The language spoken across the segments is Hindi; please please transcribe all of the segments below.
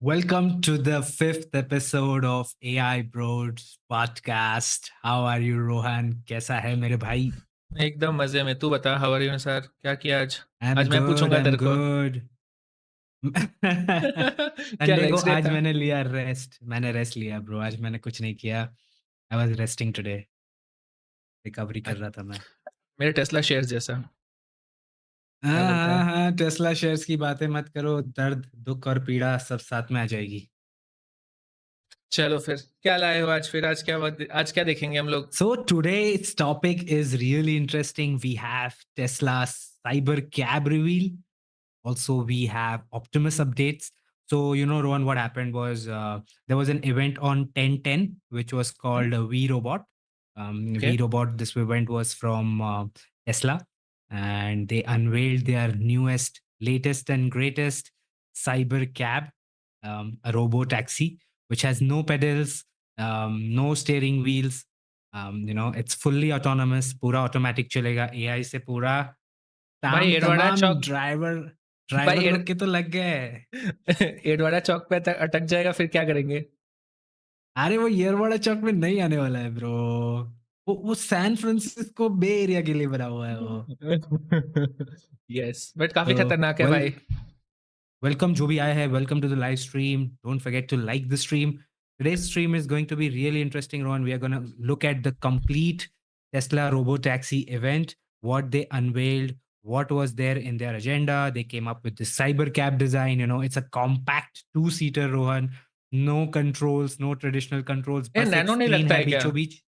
Welcome to the fifth episode of AI Bros podcast. How are you, Rohan? कैसा है मेरे भाई? एकदम मज़े में। तू बता हाउ आर यू सर? क्या किया आज? I'm आज मैं good. पूछूँगा I'm तेरे को। good. क्या संडे को नेक्स्ट डे आज था? मैंने लिया रेस्ट. मैंने रेस्ट लिया, ब्रो. आज मैंने कुछ नहीं किया. I was resting today. Recovery uh, कर रहा था मैं. मेरे टेस्ला शेयर्स जैसा। क्या हाँ बोलता हाँ है? हाँ, टेस्ला शेयर्स की बातें मत करो. दर्द, दुख और पीड़ा सब साथ में आ जाएगी. चलो फिर, क्या लाए हो आज फिर? आज क्या देखेंगे हम लोग? So today's topic is really interesting. We have Tesla's Cybercab reveal. Also, we have Optimus updates. So, Rohan, what happened was there was an event on 1010, which was hmm, called werobot. Okay. Werobot, this event was from Tesla, and they unveiled their newest, latest, and greatest Cybercab, a robo-taxi, which has no pedals, no steering wheels. It's fully autonomous, पूरा automatic चलेगा. AI से पूरा भाई काम एडवाड़ा तमाम. चौक ड्राइवर भाई ड्राइवर एड लोग के तो लग गए. एडवाड़ा चौक पे अटक अटक जाएगा फिर क्या करेंगे? अरे वो येरवाड़ा चौक में नहीं आने वाला है, ब्रो. वो सैन फ्रांसिस्को बे एरिया के लिए बना हुआ है वो. यस, बट काफ़ी तो खतरनाक है वेल भाई। वेलकम जो भी आए हैं. Welcome to the live stream. Don't forget to like the stream. Today's stream is going to be really interesting, Ron. We are going to look at the complete Tesla Robo-taxi event, what they unveiled, what was there in their agenda. They came up with the Cybercab design. It's a compact two-seater, Rohan. No controls, no traditional controls. ये बस एक नैनो नहीं screen लगता है है क्या? बीचों बीच.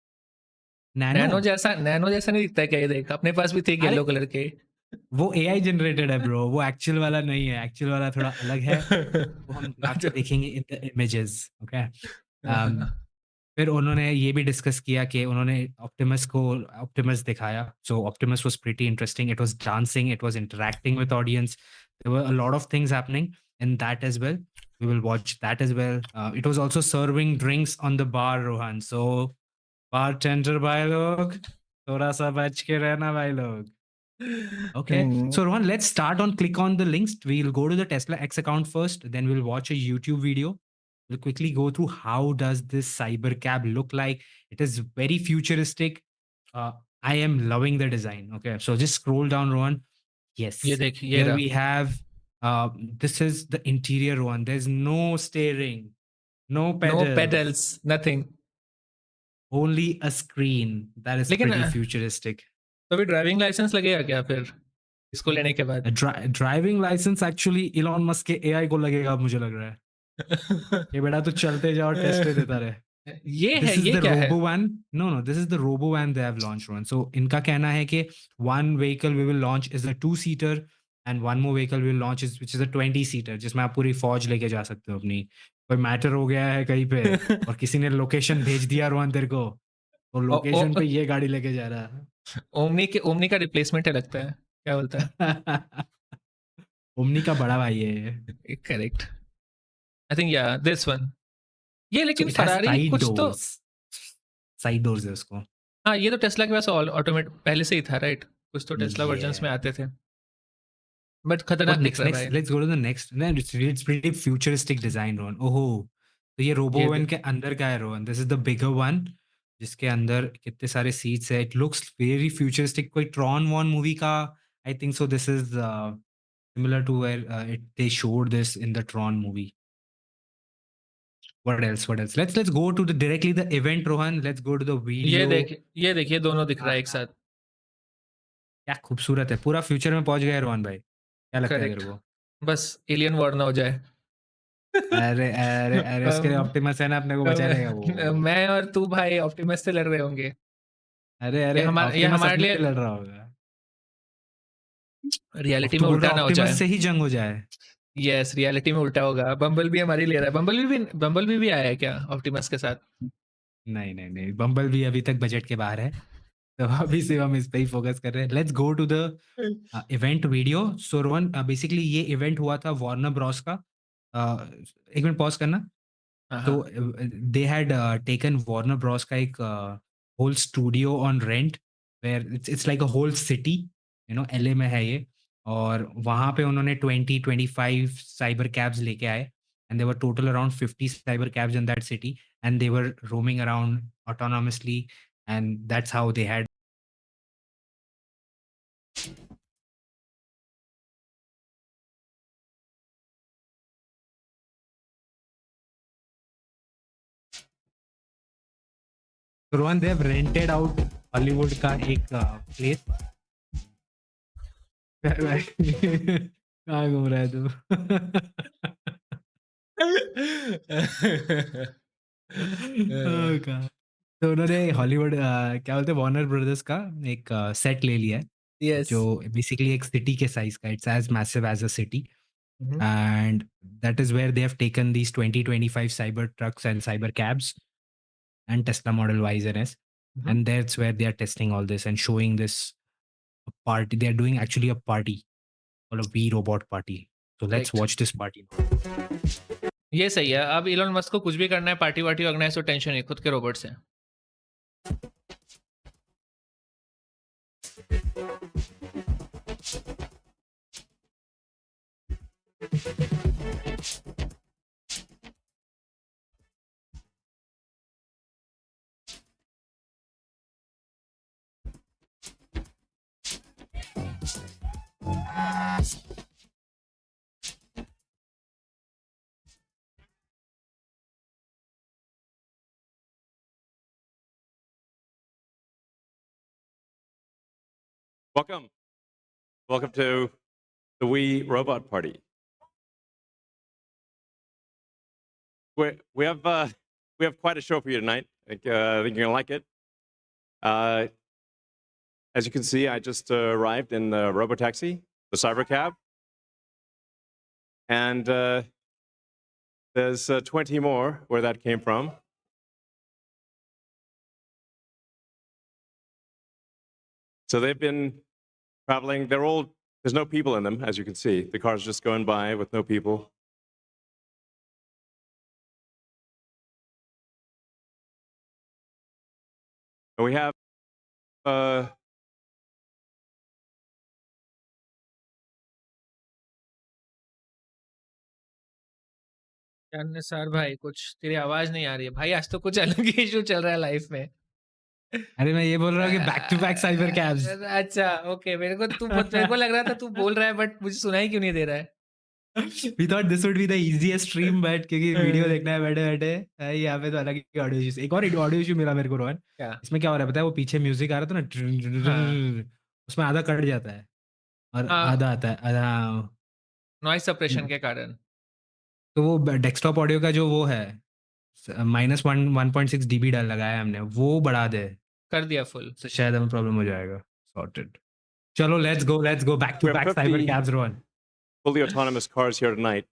नैनो. नैनो जैसा नहीं दिखता है क्या ये देख? अपने पास भी थे अरे येलो कलर के। वो एआई जनरेटेड है, ब्रो. वो एक्चुअल वाला नहीं है. एक्चुअल वाला थोड़ा अलग है. वो हम अच्छा। जाके देखेंगे इन द इमेजेस. ओके. हाँ, हाँ। फिर उन्होंने ये भी डिस्कस किया कि उन्होंने ऑप्टिमस दिखाया. So Optimus was pretty interesting. It was dancing, it was interacting with audience. There were a lot of things happening in that as well. We will watch that as well. It was also serving drinks on the bar, Rohan. So bartender भाई लोग, थोड़ा सा बच के रहना भाई लोग. Okay. Hmm, So Rohan, let's start on click on the links. We'll go to the Tesla X account first, then we'll watch a YouTube video. We'll quickly go through how does this Cybercab look like. It is very futuristic. Uh, I am loving the design. Okay. So just scroll down, Rohan. ये Yes. देख ये Here रहा। we have this is the interior one. There's no steering, no no pedals, pedals, nothing. only a screen. That is लेकिन pretty futuristic. तो अभी ड्राइविंग लाइसेंस लगेगा क्या फिर इसको लेने के बाद? Driving licence actually Elon Musk के एआई को लगेगा, मुझे लग रहा है. ये बेटा तो चलते जाओ, टेस्ट देता रहे. ये है, दिस इज ये द क्या है? Robo van. No no, this is the robo van they have launch one. So इनका कहना है कि one vehicle we will launch is a two seater, and one more vehicle will launch is which is a 20 seater, जिसमें आप पूरी फौज लेके जा सकते हो अपनी. कोई मैटर हो गया है कहीं पे और किसी ने लोकेशन भेज दिया रोहन तेरे को, तो ओ, लोकेशन पे ओ, ये गाड़ी लेके जा रहा ओमनी का रिप्लेसमेंट है लगता है। क्या बोलता है? है. ओमनी का बड़ा भाई है ये. करेक्ट। आई थिंक या दिस वन। ये So लेकिन it has फरारी side कुछ तो। doors. Side doors है उसको. हाँ, ये तो टेस्ला के पास ऑटोमेट पहले से ही था, राइट? कुछ तो टेस्ला वर्जन्स में Yeah. आते थे, बट What खतरनाक दिख next? रहा है Next, भाई। let's go to the next. No, it's pretty futuristic design, Rohan. ओहो. तो ये ये रोबोवन देख। के अंदर का है, Rohan. This is the bigger one, जिसके अंदर कितने सारे सीट्स है. It looks very futuristic. कोई ट्रॉन वॉन मूवी का. I think so. This is similar to where they showed this in the Tron movie. What else? What else? Let's go to the directly the event, Rohan. Let's go to the video. ये देख, ये दोनों दिख रहा है एक हाँ, साथ। क्या खूबसूरत है. पूरा फ्यूचर में पहुंच गया है रोहन भाई. क्या लगता है तेरे करेक्ट। को? बस एलियन वॉर ना हो जाए। अरे अरे अरे, उसके लिए अम, ऑप्टिमस है ना, अपने को बचा लेगा वो. मैं और तू भाई ऑप्टिमस से लड़ रहे होंगे। अरे अरे, ये ऑप्टिमस हमारे अपने लिए लिए लड़ रहा होगा. अब रियलिटी तू में बोल उल्टा रहा ना हो ऑप्टिमस जाए। से ही जंग हो जाए. यस, रियलिटी में उल्टा होगा। बम्बल भी हमारी ले रहा है। बम्बल भी आया है क्या ऑप्टिमस के साथ? नहीं नहीं नहीं, बम्बल भी अभी तक बजट के बाहर है. तो अभी से हम इस पे ही फोकस कर रहे हैं. Let's go to the event video. So Rohan, basically ये इवेंट हुआ था वार्नर ब्रॉस का. एक मिनट पॉज करना. हाँ, तो हाँ। They had taken Warner Bros का एक whole studio on rent, where it's like a whole city. LA में है ये. और वहाँ पे उन्होंने 20-25 साइबर कैब्स लेके आए. and there were total around 50 cyber cabs in that city, and they were roaming around autonomously, and that's how they had. Rohan, they have rented out Hollywood का एक place. कहाँ घूम रहा है तू? Oh God. तो उन्होंने हॉलीवुड क्या बोलते हैं वार्नर ब्रदर्स का एक सेट ले लिया है Yes. जो बेसिकली एक सिटी के साइज का, it's as massive as a city, Mhm. and that is where they have taken these 2025 cyber trucks and cyber cabs and Tesla Model Ys and S, Mhm. and that's where they are testing all this and showing this party. They are doing actually a party called a werobot party. So let's Right. watch this party. ये सही है। अब इलोन मस्क को कुछ भी करना है, पार्टी वार्टी ऑर्गेनाइज, तो टेंशन नहीं, खुद के रोबोट्स हैं। Welcome to the We Robot Party. We have quite a show for you tonight. I think you're gonna like it. As you can see, I just arrived in the Robo-taxi, the Cybercab, and there's 20 more where that came from. So they've been traveling. There's no people in them, as you can see. The car's just going by with no people. And we have क्या निसार भाई, कुछ तेरी आवाज नहीं आ रही है भाई। आज तो कुछ अलग ही इशू चल रहा है लाइफ में। अरे मैं ये बोल रहा हूँ कि back to back cyber cabs. अच्छा, ओके। मेरे को लग रहा था तू बोल रहा है, बट मुझे सुनाई क्यों नहीं दे रहा है? We thought this would be the easiest stream, but क्योंकि वीडियो देखना है बैठे बैठे, यहाँ पे तो अलग ही ऑडियो इशू। एक और ऑडियो इशू मिला मेरे को रोहन। क्या? इसमें क्या हो रहा है पता है, वो पीछे म्यूजिक आ रहा था ना, हाँ। उसमें आधा कट जाता है और हाँ, आधा आता है आधा। नॉइज सप्रेशन के कारण। तो वो डेस्कटॉप ऑडियो का जो वो है -1.6 dB डाल लगाया है हमने, वो बढ़ा दे कर दिया फुल। तो शायद हमें प्रॉब्लम हो जाएगा। सॉर्टेड। चलो let's go back to We have back cyber 50 cabs Rohan. fully autonomous cars here tonight.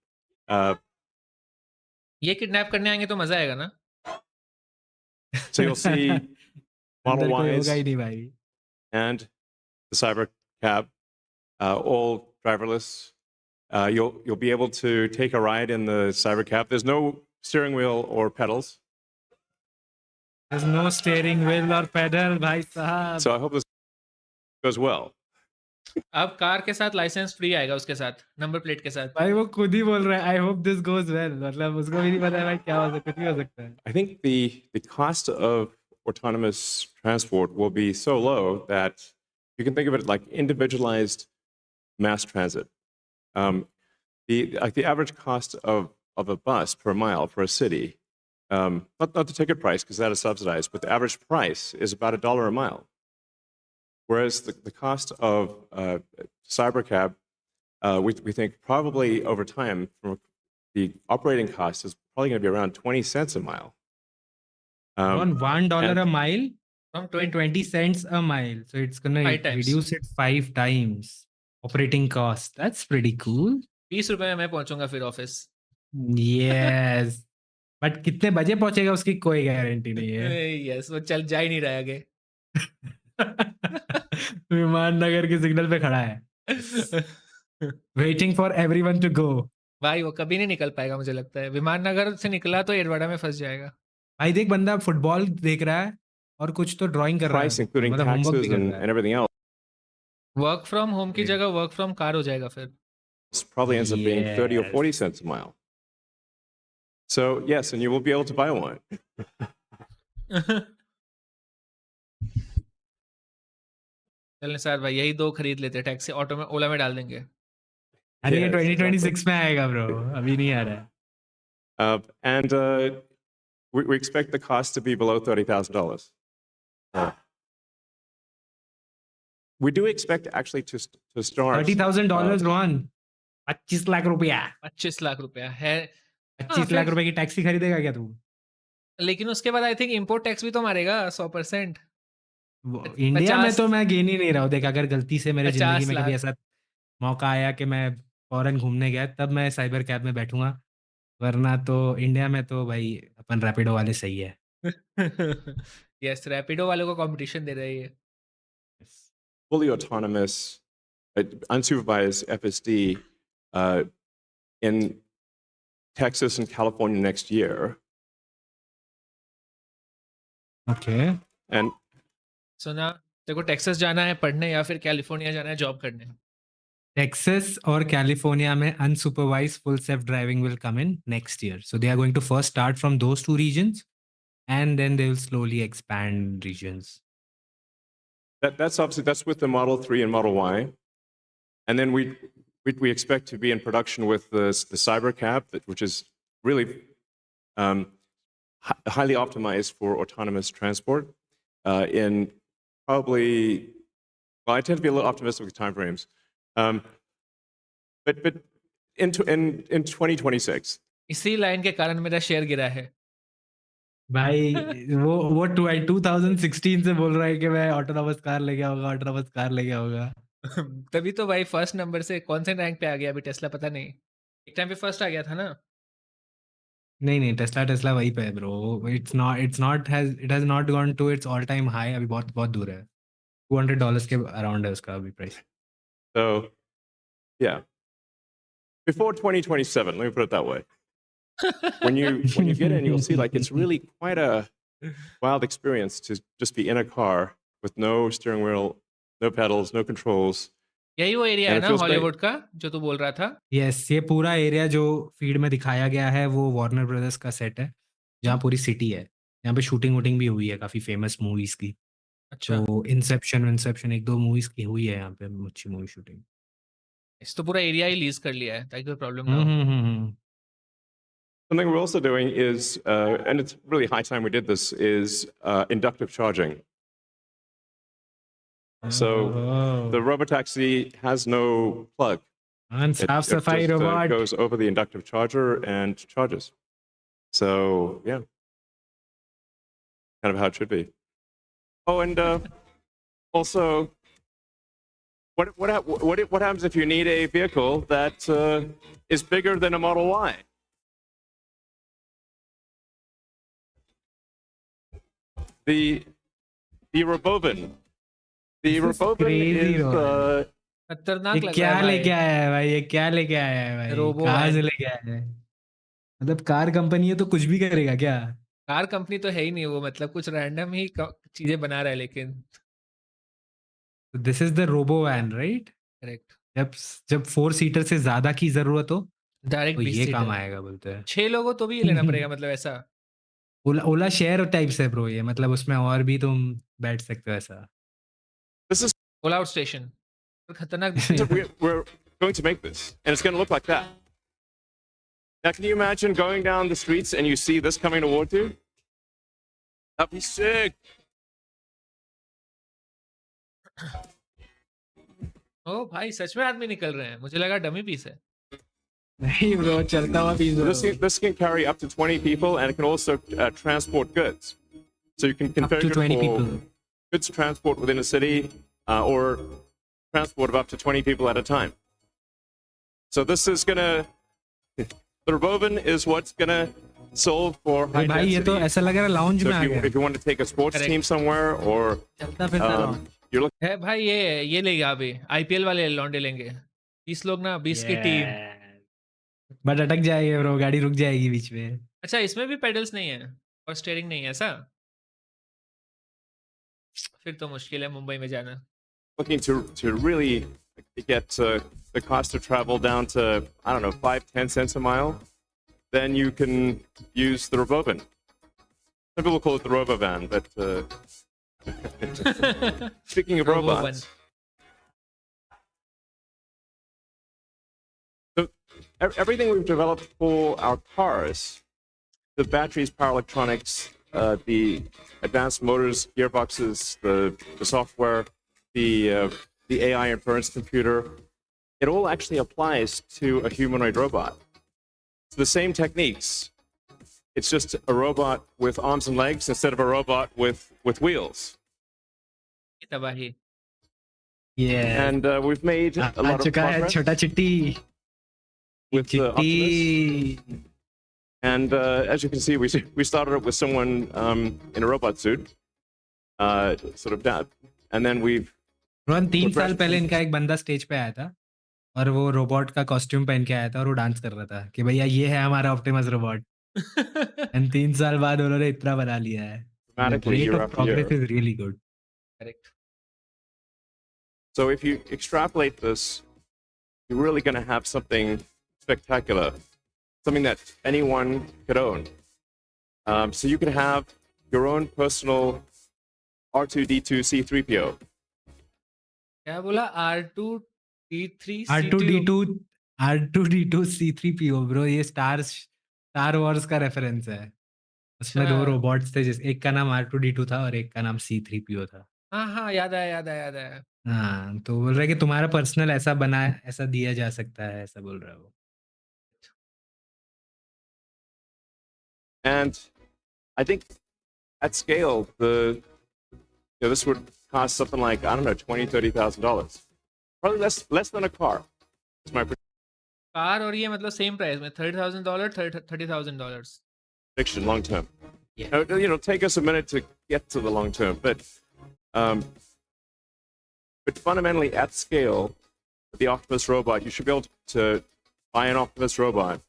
ये किडनैप करने आएंगे तो मजा आएगा ना? So you'll see Model अंदर कोई Ys होगा ही नहीं भाई। and the Cybercab, all driverless. You'll be able to take a ride in the Cybercab. There's no steering wheel or pedals. There's no steering wheel or pedal भाई साहब। So I hope this goes well. अब कार के साथ लाइसेंस फ्री आएगा, उसके साथ नंबर प्लेट के साथ। भाई वो खुद ही बोल रहा है I hope this goes well, मतलब उसको भी नहीं पता है भाई क्या हो सकता, कुछ भी हो सकता है। I think the cost of autonomous transport will be so low that you can think of it like individualized mass transit. The average cost of a bus per mile for a city, not the ticket price because that is subsidized, but the average price is about $1 a mile. Whereas the cost of Cybercab, we think probably over time, from the operating cost is probably going to be around 20 cents a mile. On $1 and- a mile हम and 20 cents a mile, so it's gonna 5 times. reduce it 5 times operating cost. That's pretty cool. 20 रुपए में मैं पहुंचूंगा फिर ऑफिस। Yes, बट कितने बजे पहुंचेगा उसकी कोई गारंटी नहीं है। यस, वो चल जा ही नहीं रहा है आगे। विमान नगर के सिग्नल पे खड़ा है, waiting for everyone to go. भाई वो कभी नहीं निकल पाएगा, मुझे लगता है। विमान नगर से निकला तो एडवाड़ा में फंस जाएगा। भाई देख, बंदा फुटबॉल देख रहा है और कुछ तो ड्राइंग कर रहा price, है, including मतलब होमवर्क भी taxes कर and, रहा है। and everything else, work from home की जगह वर्क फ्रॉम कार हो जाएगा फिर। probably ends up being 30 or Yes. 40 cents a mile. So yes, and you will be able to buy one. चल सर भाई यही 2 खरीद लेते हैं, टैक्सी ऑटो में, ओला में डाल देंगे। अरे ये Yes, 2026 में आएगा ब्रो, अभी नहीं आ रहा है। And we expect the cost to be below $30,000. We do expect actually to start $30,000 Rohan, 25 lakh रुपया। 25 लाख रुपया है। 25 लाख रुपए की टैक्सी खरीदेगा क्या तू? लेकिन उसके बाद आई थिंक इंपोर्ट टैक्स भी तो मारेगा 100%। इंडिया में 50 तो मैं गिन ही नहीं रहा हूँ। देख, अगर गलती से मेरे 50 जिंदगी में कभी लाख। ऐसा मौका आया कि मैं फॉरेन घूमने गया, तब मैं साइबर कैब में बैठूंगा, वरना तो इंडिया में तो भाई अपन रैपिडो वाले सही है। यस, रैपिडो वालों को कंपटीशन दे रही है। fully autonomous, unsupervised FSD in Texas and California next year. Okay, And सुना, तेरे को टेक्सास जाना है पढ़ने या फिर कैलिफोर्निया जाना है जॉब करने? टेक्सास और कैलिफोर्निया में unsupervised full self driving will come in next year, so they are going to first start from those two regions and then they will slowly expand regions. that's obviously that's with the Model 3 and Model Y. And then we expect to be in production with the Cybercab, which is really highly optimized for autonomous transport in probably, well, I tend to be a little optimistic with timeframes. But in 2026. इसी लाइन के कारण मेरा शेयर गिरा है। भाई वो 2016 से बोल रहा है कि मैं ऑटोनॉमस कार ले गया होगा, ऑटोनॉमस कार ले गया होगा। तभी तो भाई फर्स्ट नंबर से कौन से रैंक पे आ गया अभी टेस्ला, पता नहीं। एक टाइम पे फर्स्ट आ गया था ना। नहीं, टेस्ला वहीं पे है bro. It has not gone to its all time high, अभी बहुत बहुत दूर है। $200 के अराउंड है उसका अभी price. So, yeah. Before 2027, let me put it that way. When you get in, you'll see like it's really quite a wild experience to just be in a car with no steering wheel, no pedals, no controls. यही वो एरिया है And it ना feels great. हॉलीवुड का जो तू बोल रहा था? यस, ये पूरा एरिया जो फीड में दिखाया गया है वो वार्नर ब्रदर्स का सेट है, जहाँ पूरी सिटी है। यहाँ पे शूटिंग वूटिंग भी हुई है काफी फेमस मूवीज की। अच्छा, तो इंसेप्शन 1-2 मूवीज की हुई है यहाँ पे अच्छी मूवी शूटिंग। इस तो पूरा एरिया ही लीज कर लिया है ताकि कोई प्रॉब्लम ना हो। हम्म। Something we're also doing is, and it's really high time we did this, is inductive charging. So the Robo-taxi has no plug. And It साफ सफाई just robot. goes over the inductive charger and charges. So yeah, kind of how it should be. Oh, and also, what happens if you need a vehicle that is bigger than a Model Y? The Robovan. The This is Robovan crazy, is Rohan. खतरनाक ये लग क्या रहा है लेके भाई। आया है भाई? ये क्या लेके आया है भाई? रोबो कहाँ वैन। से लेके आया है? मतलब कार कंपनी है तो कुछ भी करेगा क्या? कार कंपनी तो है ही नहीं वो, मतलब कुछ रैंडम ही चीजें बना रहा है लेकिन। This is the robo van, right? Correct. जब 4 सीटर से ज्यादा की जरूरत हो डायरेक्ट तो 20 ये काम सीटर। आएगा बोलते हैं। 6 लोगों तो भी ये लेना पड़ेगा मतलब ऐसा। ओला शेयर टाइप्स है ब्रो ये, मतलब उसमें और भी तुम बैठ सकते हो ऐसा। this is Ola out station. खतरनाक दिखती so है। we're going to make this, and it's going to look like that. Now, can you imagine going down the streets and you see this coming towards you? That'd be sick. ओ भाई सच में आदमी निकल रहे हैं, मुझे लगा डमी पीस है। नहीं ब्रो, चलता हुआ piece So this can carry up to 20 people, and it can also transport goods. So you can Up to configure 20 for people. goods transport within a city, or transport of up to 20 people at a time. So this is gonna, the Robovan is what's gonna solve for high भाई ये तो density. ऐसा लग रहा है लाउंज So में आ गया। if you want to take a sports Correct. team somewhere, or चलता फिरता लाउंज। you're looking है भाई, ये लेगा अभी आईपीएल वाले लौंडे लेंगे 20 लोग ना, 20 की टीम। बट अटक जाएगी ब्रो, गाड़ी रुक जाएगी बीच में। अच्छा, इसमें भी पेडल्स नहीं है और स्टीयरिंग नहीं है ऐसा? फिर तो मुश्किल है मुंबई में जाना। to really get the cost of travel down to, I don't know, 5-10 cents a mile, then you can use the Robovan. Some people call it the Robovan, but speaking of Robo robots, so everything we've developed for our cars, the batteries, power electronics, the advanced motors, gearboxes, the software, the AI inference computer, it all actually applies to a humanoid robot. It's the same techniques. It's just a robot with arms and legs instead of a robot with wheels. तबाही. Yeah. And we've made a lot of progress छोटा चिट्टी. with Optimus. And as you can see, we started up with someone in a robot suit, sort of that, and then we've. Rohan 3 साल पहले इनका एक बंदा स्टेज पे आया था और वो रोबोट का कॉस्ट्यूम पहन के आया था और वो डांस कर रहा था कि भैया ये है हमारा ऑप्टिमस रोबोट. एंड 3 साल बाद उन्होंने इतना बना लिया है. The Dramatically, rate year of after progress year. is really good. Correct. So if you extrapolate this, you're really going to have something spectacular, something that anyone could own. So you could have your own personal R2D2 C3PO. क्या बोला? R2D3 R2D2 R2D2 C3PO bro, ये स्टार वॉर्स का रेफरेंस है. उसमें 2 रोबोट्स थे, एक का नाम R2D2 था और एक का नाम C3PO था. हाँ, याद आया. हाँ, तो बोल रहा है कि तुम्हारा पर्सनल ऐसा बना है, ऐसा दिया जा सकता है, ऐसा बोल रहा है वो. And I think at scale, this would cost something like, I don't know, $20,000, $30,000. Probably less than a car. That's my car और ये मतलब सेम प्राइस में $30,000, $30,000. prediction long term. Yeah. It'll take us a minute to get to the long term, but fundamentally at scale, the Optimus robot, you should be able to buy an Optimus robot.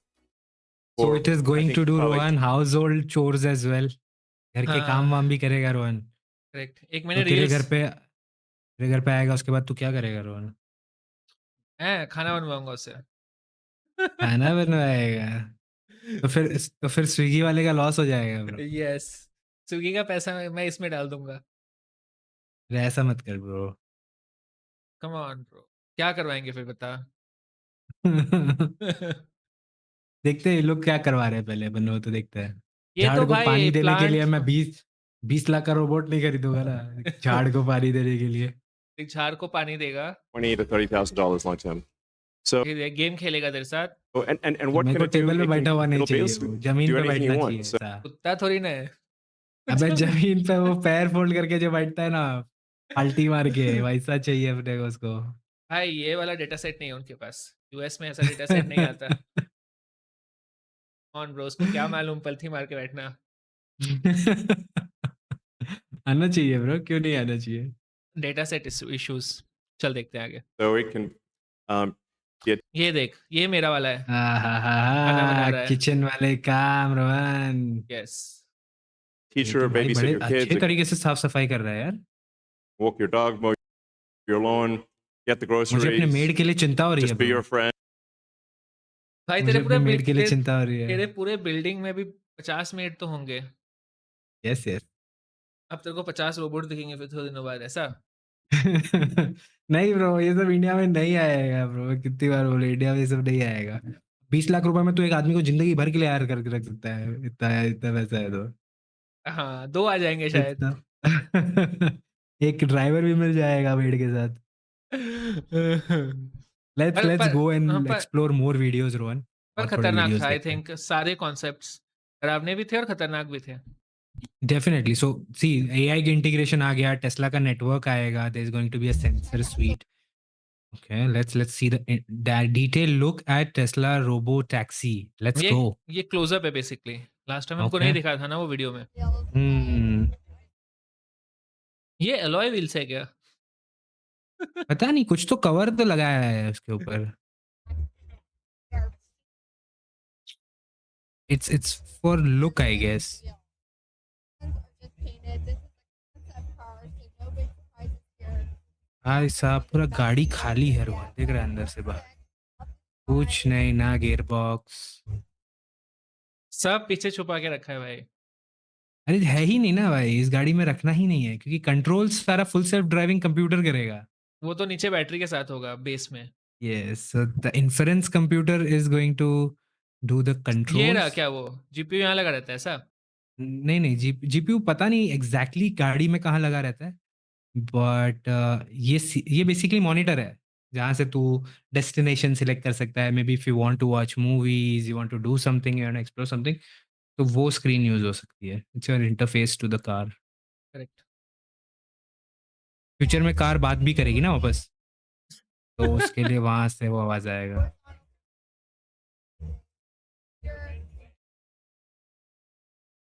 So it is going to do probably- Rohan household chores as well. घर के काम वाम भी करेगा रोहन. करेक्ट. एक तो मैंने तेरे रील्स घर पे आएगा, उसके बाद तू क्या करेगा रोहन? खाना बनवाऊंगा उससे. खाना बनवाएगा. तो फिर स्विगी वाले का लॉस हो जाएगा ब्रो. यस, स्विगी का पैसा मैं इसमें डाल दूंगा. ऐसा मत कर ब्रो. कम ऑन ब्रो, क्या करवाएंगे फिर बता. देखते हैं ये लोग क्या करवा रहे हैं, पहले बनो तो देखते हैं. ये झाड़ तो को भाई पानी देने के लिए प्लांट मैं 20 लाख का रोबोट नहीं खरीदूंगा ना, झाड़ को पानी देने के लिए. झाड़ को पानी देगा, $20,000 to $30,000 long term. So फिर गेम खेलेगा तेरे साथ. and what मेरे can को it do? टेबल पे It बैठा हुआ can, नहीं it'll चाहिए, basically वो जमीन do पे anything you बैठना want. चाहिए So ऐसा. कुत्ता थोड़ी ना है. अबे जमीन पे वो पैर फोल्ड करके जो बैठता है ना, पलटी मार के, वैसा चाहिए अपने को उसको. भाई ये वाला डेटा सेट नहीं है उनके पास. यूएस में ऐसा डेटा सेट नहीं आता. ऑन ब्रो, उसको क्या मालूम पलथी मार के बैठना. आना चाहिए ब्रो, क्यों नहीं आना चाहिए. Data set issues. चल देखते हैं आगे. so it can get ये देख, ये मेरा वाला है. खाना बना रहा है. किचन वाले काम रोहन. यस. teach her, भाई babysit बड़े your kids, अच्छे तरीके से साफ सफाई कर रहा है यार. walk your dog, mow your lawn, get the मुझे अपने groceries, मेड के लिए चिंता हो रही है just be bro. your friend. भाई मुझे तेरे पूरे अपने मेड के लिए चिंता हो रही है. तेरे पूरे बिल्डिंग में भी 50 मेड तो होंगे. Yes yes. अब तेरे को 50 रोबोट दिखेंगे फिर थोड़े दिनों बाद, ऐसा. नहीं ब्रो, ये सब इंडिया में नहीं आएगा ब्रो. कितनी बार बोले, इंडिया में ये सब नहीं आएगा. 20 लाख रुपए में तो एक आदमी को जिंदगी भर के लिए हायर करके रख सकता है. इतना पैसा है तो. हाँ, 2 आ जाएंगे शायद. एक ड्राइवर भी मिल जाएगा मेड के साथ. Let's go and explore more videos, Rohan. पर और थोड़े खतरनाक videos था. आई देखते हैं. थिंक सारे कॉन्सेप्ट्स डरावने भी थे और खतरनाक भी थे. Definitely. So, see, AI की integration आ गया, Tesla का network आएगा. There's going to be a sensor suite. Okay, let's see the detailed look at Tesla Robo-taxi. Let's go. ये क्लोजअप है बेसिकली. लास्ट टाइम हमको Okay. नहीं दिखा था ना वो वीडियो में. ये अलॉय व्हील्स है क्या? पता नहीं, कुछ तो कवर तो लगाया है उसके ऊपर. It's for look, I guess. भाई साहब, पूरा गाड़ी खाली है रोहन, देख रहा है अंदर से बाहर. कुछ नहीं, ना गियर बॉक्स, सब पीछे छुपा के रखा है भाई। अरे है ही नहीं ना भाई, इस गाड़ी में रखना ही नहीं है, क्योंकि कंट्रोल सारा फुल सेल्फ ड्राइविंग कंप्यूटर करेगा। वो तो नीचे बैटरी के साथ होगा बेस में। Yes, so the inference computer is going to do the ये रहा controls. क्या वो जीपीयू यहाँ लगा रहता है ऐसा? नहीं नहीं, जीपीयू पता नहीं एग्जैक्टली गाड़ी में कहाँ लगा रहता है, बट ये बेसिकली मॉनिटर है जहाँ से तू डेस्टिनेशन सिलेक्ट कर सकता है। Maybe if you want to watch movies, you want to do something, you want to explore something, तो वो स्क्रीन यूज हो सकती है। It's your interface to the car. Correct. Future में कार बात भी करेगी ना वापस, तो उसके लिए वहां से वो आवाज आएगा।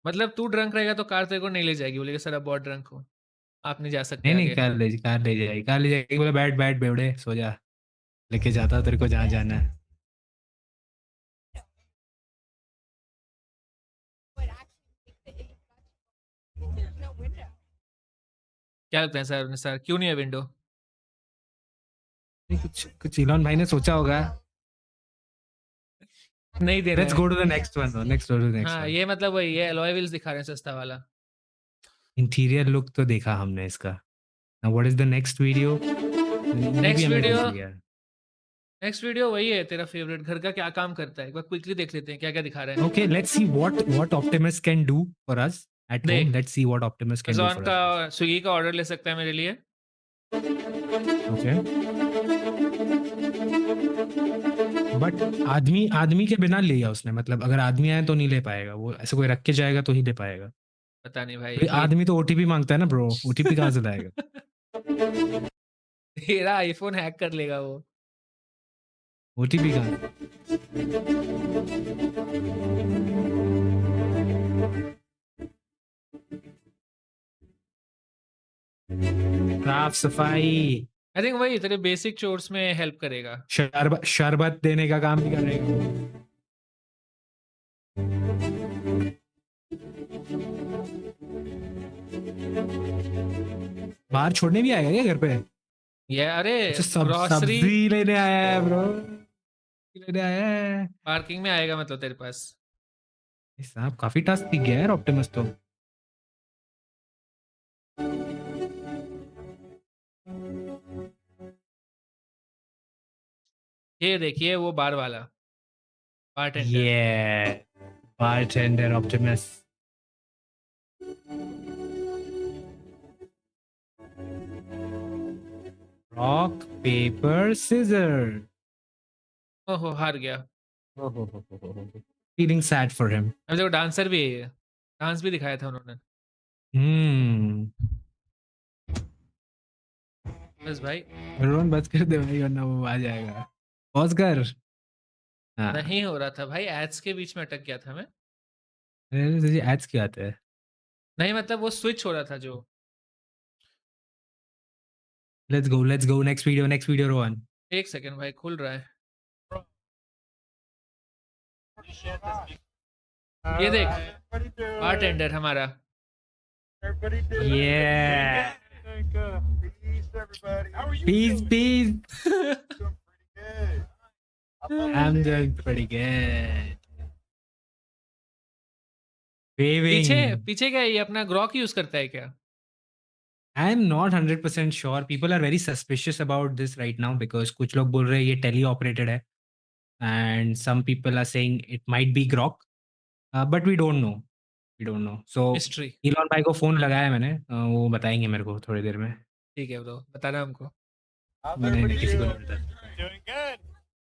मतलब तू ड्रंक रहेगा तो कार तेरे को नहीं ले जाएगी, बोलेगा सर आप बहुत ड्रंक हो, आप नहीं जा सकते नहीं नहीं, आगे। कार ले जाएगी, बोले बैठ बैठ बेवड़े सो जा, लेके जाता हूँ तेरे को जहाँ जाना है। क्या लगता है सर निसार क्यों नहीं है विंडो? नहीं, कुछ कुछ इलॉन भाई ने सोचा होगा। नहीं देना लेट्स है। Go to the next one, next go to the next हाँ वन। ये मतलब वही है, अलॉय व्हील्स दिखा रहे हैं सस्ता वाला। इंटीरियर लुक तो देखा हमने इसका। Now what is the next video? ये भी नेक्स्ट हमने वीडियो, देख लिया। नेक्स्ट वीडियो वही है तेरा फेवरेट, घर का क्या काम करता है, एक बार क्विकली देख लेते हैं क्या क्या दिखा रहे हैं। Okay, let's see what Optimus can do for us at home. देख, let's see what Optimus can do Amazon for का अस। स्विगी का ऑर्डर ले सकता है मेरे लिए। ओके, बट आदमी आदमी के बिना लिया उसने, मतलब अगर आदमी आए तो नहीं ले पाएगा वो, ऐसे कोई रख के जाएगा तो ही ले पाएगा। पता नहीं भाई भाई ये आदमी तो ओटीपी मांगता है ना ब्रो, ओटीपी कहाँ से लाएगा? तेरा आईफोन हैक कर लेगा वो। ओटीपी कहाँ? साफ सफाई, आई थिंक वही तेरे बेसिक चोर्स में हेल्प करेगा। शरबत देने का काम भी करेगा वो। बाहर छोड़ने भी आएगा क्या घर पे? ये अरे अच्छा, ग्रोसरी सब्जी लेने आया है ब्रो, लेने आया है। पार्किंग में आएगा मतलब तेरे पास। साहब काफी टास्क दिख गया यार ऑप्टिमस तो। ये देखिए वो बार वाला bartender. Yeah, bartender Optimus. Rock, paper, scissors. ओहो हार गया। Feeling sad for him. अब देखो डांसर भी है ये, डांस भी दिखाया था उन्होंने। Hmm. बस भाई रोहन बंद कर दे भाई, वरना वो आ जाएगा। पॉज कर। हाँ, नहीं हो रहा था भाई, एड्स के बीच में अटक गया था मैं। अरे तुझे एड्स क्यों आते हैं? नहीं मतलब वो स्विच हो रहा था जो। Let's go, next video, Rohan. एक सेकंड भाई खुल रहा है। ये देख बारटेंडर हमारा। Yeah. Peace. I'm doing pretty good. पीछे Waving. पीछे क्या है, ये अपना ग्रॉक यूज करता है क्या? I am not 100% sure. People are very suspicious about this right now because कुछ लोग बोल रहे हैं ये टेली ऑपरेटेड है, and some people are saying it might be Grok, but we don't know. So mystery. Elon भाई को फोन लगाया मैंने, वो बताएंगे मेरे को थोड़ी देर में। ठीक है ब्रो बताना हमको। मैंने किसी को नहीं बताया। Doing good.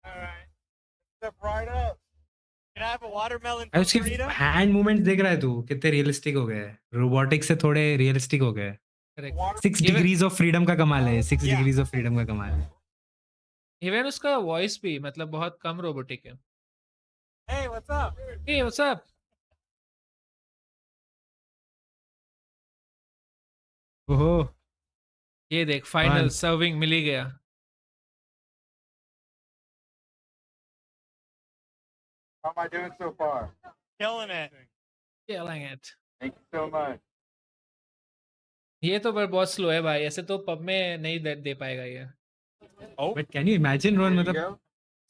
All right. Step right up. Can I have a watermelon अरे for उसके freedom? हैंड मूवमेंट देख रहा है तू, कितने रियलिस्टिक हो गए, रोबोटिक से थोड़े रियलिस्टिक हो गए। करेक्ट। 6 डिग्रीज ऑफ फ्रीडम का कमाल है, 6 डिग्रीज ऑफ फ्रीडम का कमाल है। इवन उसका वॉइस भी मतलब बहुत कम रोबोटिक है। Hey, what's up? Hey what's up. ओहो, ये देख फाइनल वन। सर्विंग मिल ही गया। How am I doing so far? Killing it. Killing it। Thank you so much. ये तो पर बहुत स्लो है भाई, ऐसे तो पब में नहीं दे पाएगा ये। Oh, but can you imagine Rohan, There you मतलब go.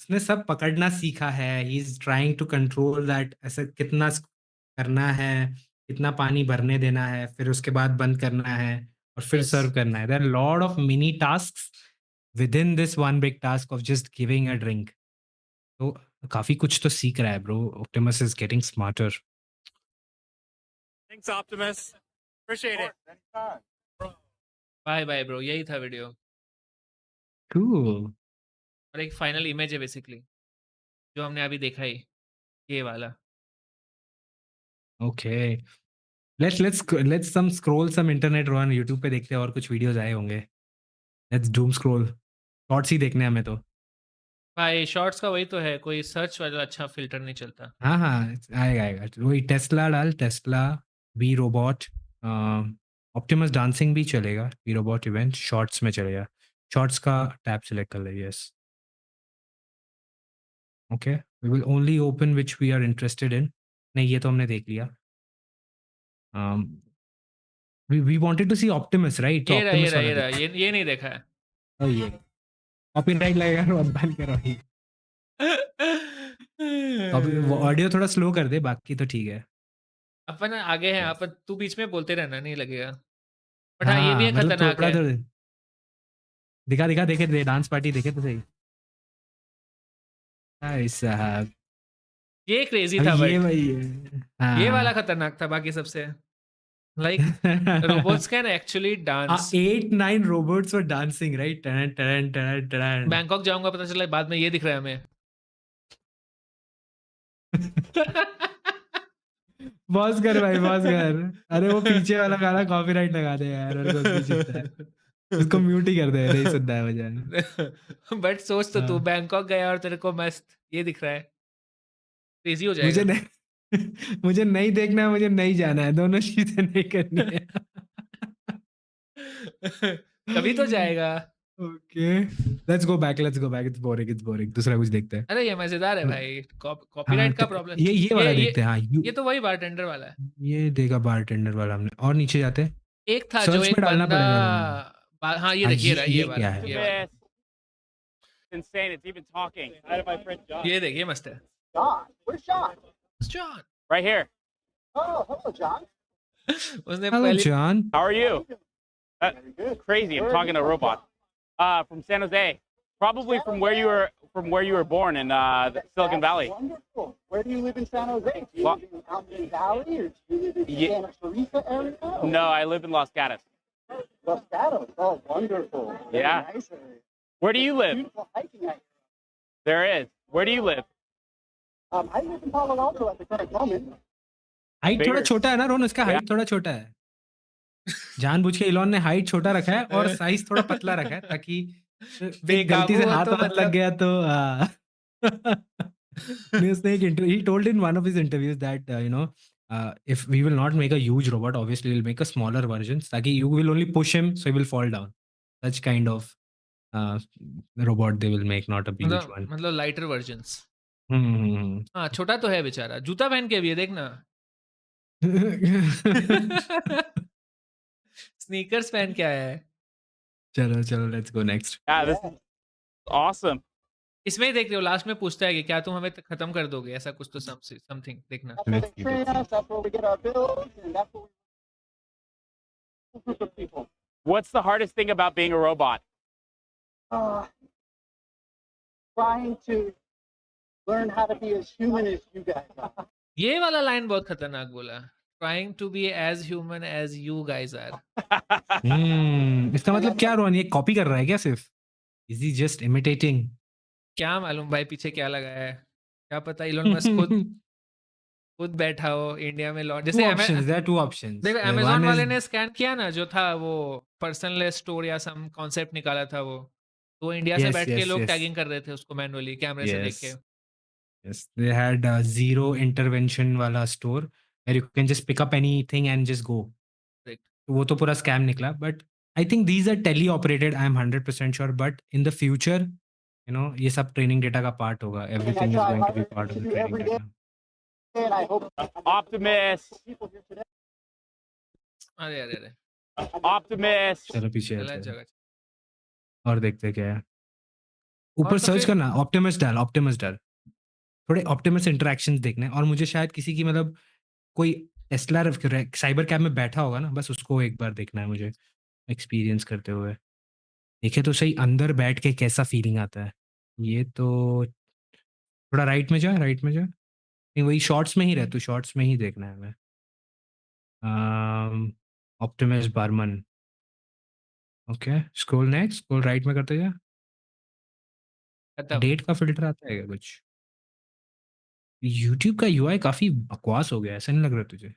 उसने सब पकड़ना सीखा है। He is trying to control that, ऐसा कितना करना है, कितना पानी भरने देना है, फिर उसके बाद बंद करना है और फिर Yes. सर्व करना है। There are lot of mini tasks within this one big task of just giving a drink. तो काफी कुछ तो सीख रहा है bro. Optimus is getting smarter. Thanks, Optimus. Appreciate it. Anytime. Bye bye bro, यही था वीडियो। कूल। और एक फाइनल इमेज है बेसिकली, जो हमने अभी देखा ही, ये वाला। Okay, let's some scroll some internet Rohan. YouTube पे देखते हैं और कुछ वीडियोस आए होंगे। Let's doom scroll. शॉर्ट्स ही देखने हैं हमें तो। भाई शॉर्ट्स का वही तो है, कोई सर्च वाला अच्छा फिल्टर नहीं चलता। हाँ हाँ, आएगा आएगा। वही टेस्ला डाल, Tesla we robot, Optimus dancing भी चलेगा। वी रोबोट इवेंट शॉर्ट्स में चलेगा। शॉर्ट्स का टैब सेलेक्ट कर ले। Yes, okay. We will only open which we are interested in. नहीं, ये तो हमने देख लिया। We wanted to see Optimus, right? तो ये रहा ये ऑप्टिमस रहा वाला ये रहा, देख। ये नहीं देखा है। ये कॉपीराइट लगेगा, रोहन बंद करो। ये ऑडियो थोड़ा स्लो कर दे, बाकी तो ठीक है। अपन आगे हैं, Yes. अपन तू बीच में बोलते रहना, नहीं लगेगा। बट हाँ, ये भी हाँ, है, मतलब खतरनाक थोड़ा है। तो दिखा दिखा, देखे दे, डांस पार्टी देखे तो सही। हाय साहब। ये क्रेजी अब था, ये बट भाई, ये वाला हाँ। खतरनाक था बाकी सबसे। Like robots can actually dance. 8-9 robots were dancing, right? टन टन टन टन। बैंकॉक जाऊंगा, पता चला बाद में ये दिख रहा है हमें। बॉस कर भाई, बॉस कर। अरे वो पीछे वाला गाना कॉपीराइट लगा दे यार, मेरे को उसमें चिढ़ता है। उसको म्यूट ही कर दे, नहीं सुनना है मुझे। बट सोच तो तू हाँ। बैंकॉक गया और तेरे को मस्त ये दिख रहा है, क्रेजी हो मुझे जाएगा। नहीं मुझे नहीं देखना है, मुझे नहीं जाना है, दोनों चीजें नहीं करनी है। कभी तो जाएगा। Okay, let's go back, it's boring, दूसरा कुछ देखते हैं। अरे ये मजेदार है भाई, हाँ, कॉपीराइट का प्रॉब्लम। ये वाला देखते हैं। हाँ, ये तो वही बारटेंडर वाला है। ये देखा बारटेंडर वाला हमने, और नीचे जाते हैं। एक था जो सर्च एक में डालना बंदा पड़ेगा रोहन। हाँ ये हाँ, देखिए रहा, ये वाला, क्या है? ये वाला। It's insane. It's even talking. I had my friend John. ये देखिए मस्त है। John, where's John? John। Right here. Oh, hello, John. उसने हेलो पहले John. How are you? Very good. Crazy. I'm Where talking to a robot. From San Jose. Probably from where you were born in Silicon Valley. Wonderful. Where do you live in San Jose? Do you Well- live in Alpine Valley or do you live in Ye- Santa Teresa area? Or No, I live in Los Gatos. Los Gatos. Oh, wonderful. Very Yeah. Nice area. Where do you live? Beautiful hiking out There is. Where do you live? here. I live in Palo Alto at the current moment. Height थोड़ा Bigger. छोटा है ना रोहन, उसका हाइट थोड़ा छोटा है। जानबूझ के इलॉन ने हाइट छोटा रखा है और साइज थोड़ा पतला रखा है, ताकि एक गलती बेकाबू से हो हाथ तो वाथ लग मतलब गया तो नहीं, उसने एक interview, he told in one of his interviews that if we will not make a huge robot, obviously we'll make a smaller version, ताकि you will only push him so he will fall down. Such kind of robot they will make, not a huge one. मतलब लाइटर वर्जन्स। हम्म। हाँ छोटा तो है बेचारा, जूता पहन के भी है देखना। स्नीकर्स पहन के आया है। चलो चलो, let's go next. Yeah, this is awesome. इसमें ही देख रहे हो, लास्ट में पूछता है कि क्या तुम हमें खत्म कर दोगे, ऐसा कुछ तो समथिंग देखना। That's where Let's they see, train let's see. us. That's where we get our bills, and that's where we group of people. What's the hardest thing about being a robot? Trying to learn how to be as human as you guys are. ये वाला लाइन बहुत खतरनाक बोला, trying to be as human as you guys are. इसका मतलब क्या रोहन, ये कॉपी कर रहा है क्या सिर्फ? Is he just imitating? क्या मालूम भाई पीछे क्या लगा है, क्या पता इलोन मस्क खुद बैठा हो इंडिया में लॉन्च। जैसे टू ऑप्शंस। देखो अमेज़न वाले ने स्कैन किया ना, जो था वो पर्सनलेस स्टोर या सम कॉन्सेप्ट निकाला था वो, तो इंडिया से Yes, बैठ के yes, लोग yes. टैगिंग कर रहे थे उसको मैनुअली कैमरे से देख के। Yes, they had a zero intervention वाला store where you can just pick up anything and just go. Correct. वो तो पूरा scam निकला, but I think these are tele-operated. I am 100% sure. But in the future, ये सब training data का part होगा. Everything is going to be part of the training data. And I hope Optimus. people here today. अरे अरे अरे Optimus. चलो पीछे गलत आते हैं जगह। और देखते हैं क्या है। ऊपर और तो सर्च फिर करना, ऑप्टिमस डाल, थोड़े ऑप्टिमस इंटरेक्शंस देखने हैं, और मुझे शायद किसी की मतलब कोई टेस्ला साइबर कैब में बैठा होगा ना, बस उसको एक बार देखना है मुझे एक्सपीरियंस करते हुए। देखे तो सही अंदर बैठ के कैसा फीलिंग आता है। ये तो थोड़ा राइट में जा, नहीं वही शॉर्ट्स में ही रह, तू शॉर्ट्स में ही देखना है हमें। Optimus barman, okay scroll next, scroll right में करते जा। खत्म। डेट का फिल्टर आता है क्या कुछ? यूट्यूब का यूआई काफी बकवास हो गया, ऐसा नहीं लग रहा तुझे?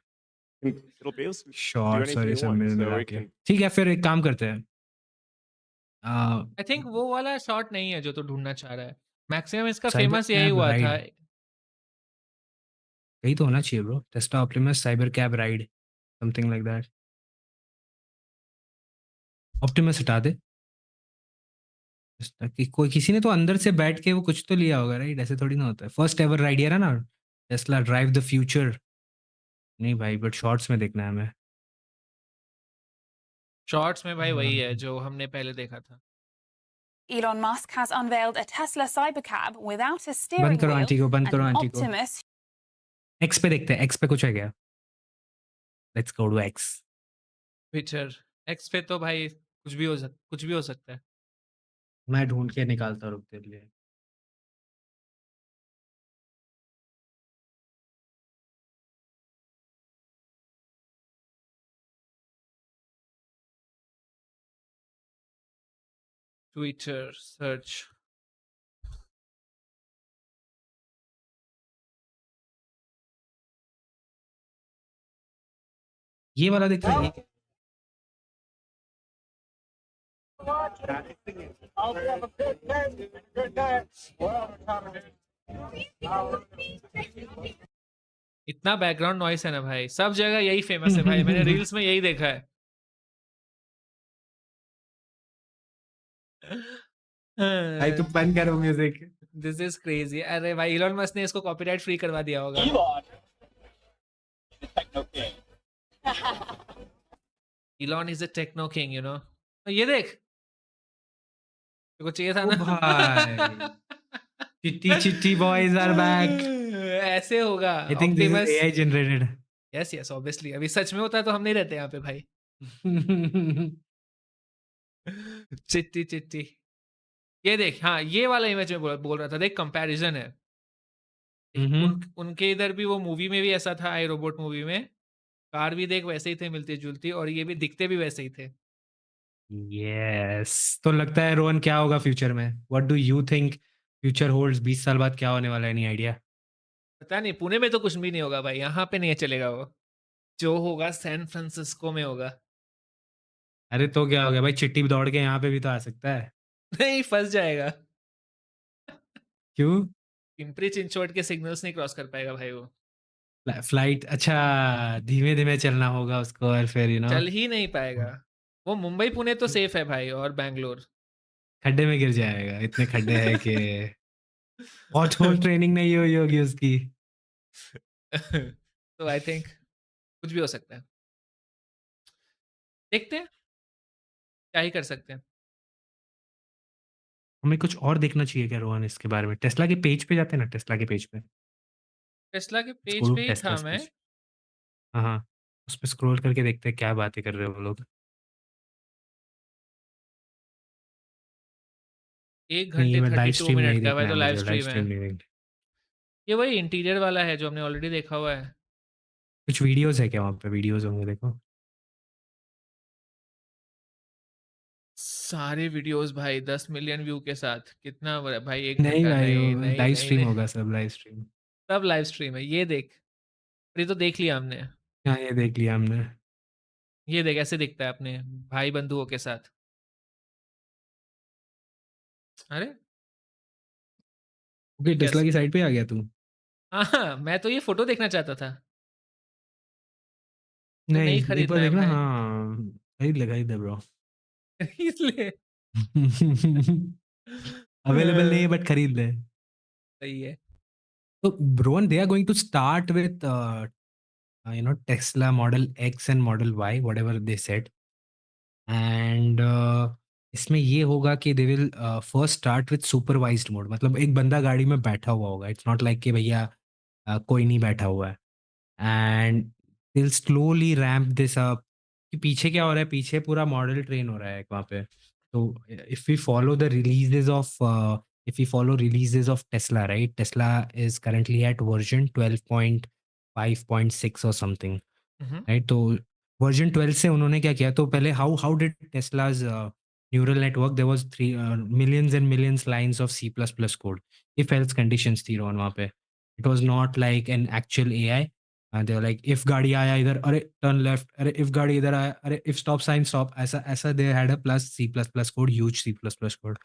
It'll be able to do shorts और anything ये you सब want. मिल So मिला it के can ठीक है, फिर एक काम करते हैं। आई थिंक वो वाला शॉट नहीं है जो तू ढूंढना चाह रहा है। मैक्सिमम इसका साइबर फेमस यही कैब हुआ था। राइड यही तो होना चाहिए bro, Tesla Optimus cyber cab ride, something like that. Optimus हटा दे। कि कोई किसी ने तो अंदर से बैठ के वो कुछ तो लिया होगा, राइट? ऐसे थोड़ी ना होता है। फर्स्ट एवर राइड है ना, टेस्ला ड्राइव द फ्यूचर। नहीं भाई, बट शॉर्ट्स में देखना है हमें। शॉर्ट्स में भाई वही है हाँ। जो हमने पहले देखा था। Elon Musk has unveiled a Tesla Cybercab without a बंद steering करो wheel आंटी को, बंद and करो an आंटी को। Optimus एक्स पे देखते हैं, एक्स पे कुछ है क्या? Let's go to X. Feature X पे तो भाई कुछ भी हो सकता है। मैं ढूंढ के निकालता हूँ, रुक तेरे लिए। Twitter search. ये वाला दिख रहा है, ये I'll have a good day, good night. Whatever time it is. इतना बैकग्राउंड नॉइस है ना भाई, सब जगह यही फेमस है भाई, मैंने रील्स में यही देखा है। भाई तू बंद करो म्यूजिक। This is crazy. अरे भाई इलॉन मस्क ने इसको कॉपीराइट फ्री करवा दिया होगा। Elon, the techno king. Elon is a techno king, you know. ये देख, तेरे को चाहिए था ओ ना भाई, चिट्टी चिट्टी बॉयज आर बैक। ऐसे होगा I think this is Optimus. AI generated. Yes yes obviously, अभी सच में होता तो हम नहीं रहते यहाँ पे भाई। चिट्टी चिट्टी, ये देख। हाँ ये वाला इमेज में बोल रहा था, देख कंपैरिजन है। उनके इधर भी वो मूवी में भी ऐसा था, आई रोबोट मूवी में कार भी देख वैसे ही थे मिलती जुलती, और ये भी दिखते भी वैसे ही थे। यस, तो लगता है रोहन क्या होगा फ्यूचर में? What do you think future holds? 20 साल बाद क्या होने वाला है? Any idea? पता नहीं, पुणे में तो कुछ भी नहीं होगा भाई, यहाँ पे नहीं चलेगा वो। जो होगा सैन फ्रांसिस्को में होगा। अरे तो क्या हो गया भाई, चिट्टी दौड़ के यहाँ पे भी तो आ सकता है। नहीं, फंस जाएगा। क्यों? पिंपरी चिंचवड के सिग्नल्स नहीं क्रॉस कर पाएगा भाई वो। फ्लाइट, अच्छा धीमे धीमे चलना होगा उसको, और फिर चल ही नहीं पाएगा वो। मुंबई पुणे तो सेफ है भाई, और बैंगलोर। खड्डे में गिर जाएगा, इतने खड्डे हैं कि हॉट होल ट्रेनिंग नहीं हुई होगी उसकी। तो आई थिंक कुछ भी हो सकता है, देखते हैं क्या ही कर सकते हैं। हमें कुछ और देखना चाहिए क्या रोहन इसके बारे में? टेस्ला के पेज पे जाते हैं ना, टेस्ला के पेज पे टेस्ला के पेज स्क्रोल, पे ही टेस्ला था मैं। पेज। हाँ हाँ, उस पर स्क्रॉल करके देखते हैं क्या बातें कर रहे हो वो लोग। 1 नहीं, ये घंटे मैं लाइव 32 स्ट्रीम नहीं मिनट का भाई, देखना है तो लाइव मुझे, लाइव स्ट्रीम है। स्ट्रीम नहीं देखना। ये वही इंटीरियर वाला है जो हमने ऑलरेडी देखा हुआ है। कुछ वीडियोस है क्या वहाँ पे? वीडियोस होंगे देखो। सारे वीडियोस भाई 10 मिलियन व्यू के साथ, कितना भाई 1 नहीं घंटा? भाई, नहीं वो नहीं लाइव नहीं स्ट्रीम नहीं, होगा, सब लाइव स्ट्रीम। सब लाइव स्ट्रीम है। ये देख, ये तो देख लिया हमने। हाँ ये देख लिया हमने। ये देख ऐसे दिखता है अपने भाई बंधुओं के साथ। अरे ओके, ये टेस्ला कैसे? की साइड पे आ गया तू? हाँ, मैं तो ये फोटो देखना चाहता था। तो नहीं, नहीं एक बार खरीदना है देखना। भाई। हाँ खरीद ले ब्रो। इसलिए अवेलेबल नहीं है बट खरीद ले। सही है। तो ब्रोन, they are going to start with Tesla Model X and Model Y, whatever they said. And इसमें ये होगा कि they will first start with supervised mode, मतलब एक बंदा गाड़ी में बैठा हुआ होगा, इट्स नॉट लाइक कि भैया कोई नहीं बैठा हुआ है। And they will slowly ramp this up, कि पीछे क्या हो रहा है, पीछे पूरा मॉडल ट्रेन हो रहा है वहाँ पे। तो if we follow the releases of if we follow releases of Tesla, right? Tesla is currently at version 12.5.6 or something, hmm, right? तो वर्जन 12 से उन्होंने क्या किया, तो पहले how how did Tesla's neural network, there was 3 millions and millions lines of C plus plus code, if else conditions थी रोहन वहाँ पे। It was not like an actual AI. They were like if गाड़ी आया इधर, अरे टर्न लेफ्ट, अरे इफ गाड़ी इधर आया, अरे इफ स्टॉप साइन स्टॉप, ऐसा ऐसा they had a plus C plus plus code, huge C plus plus code.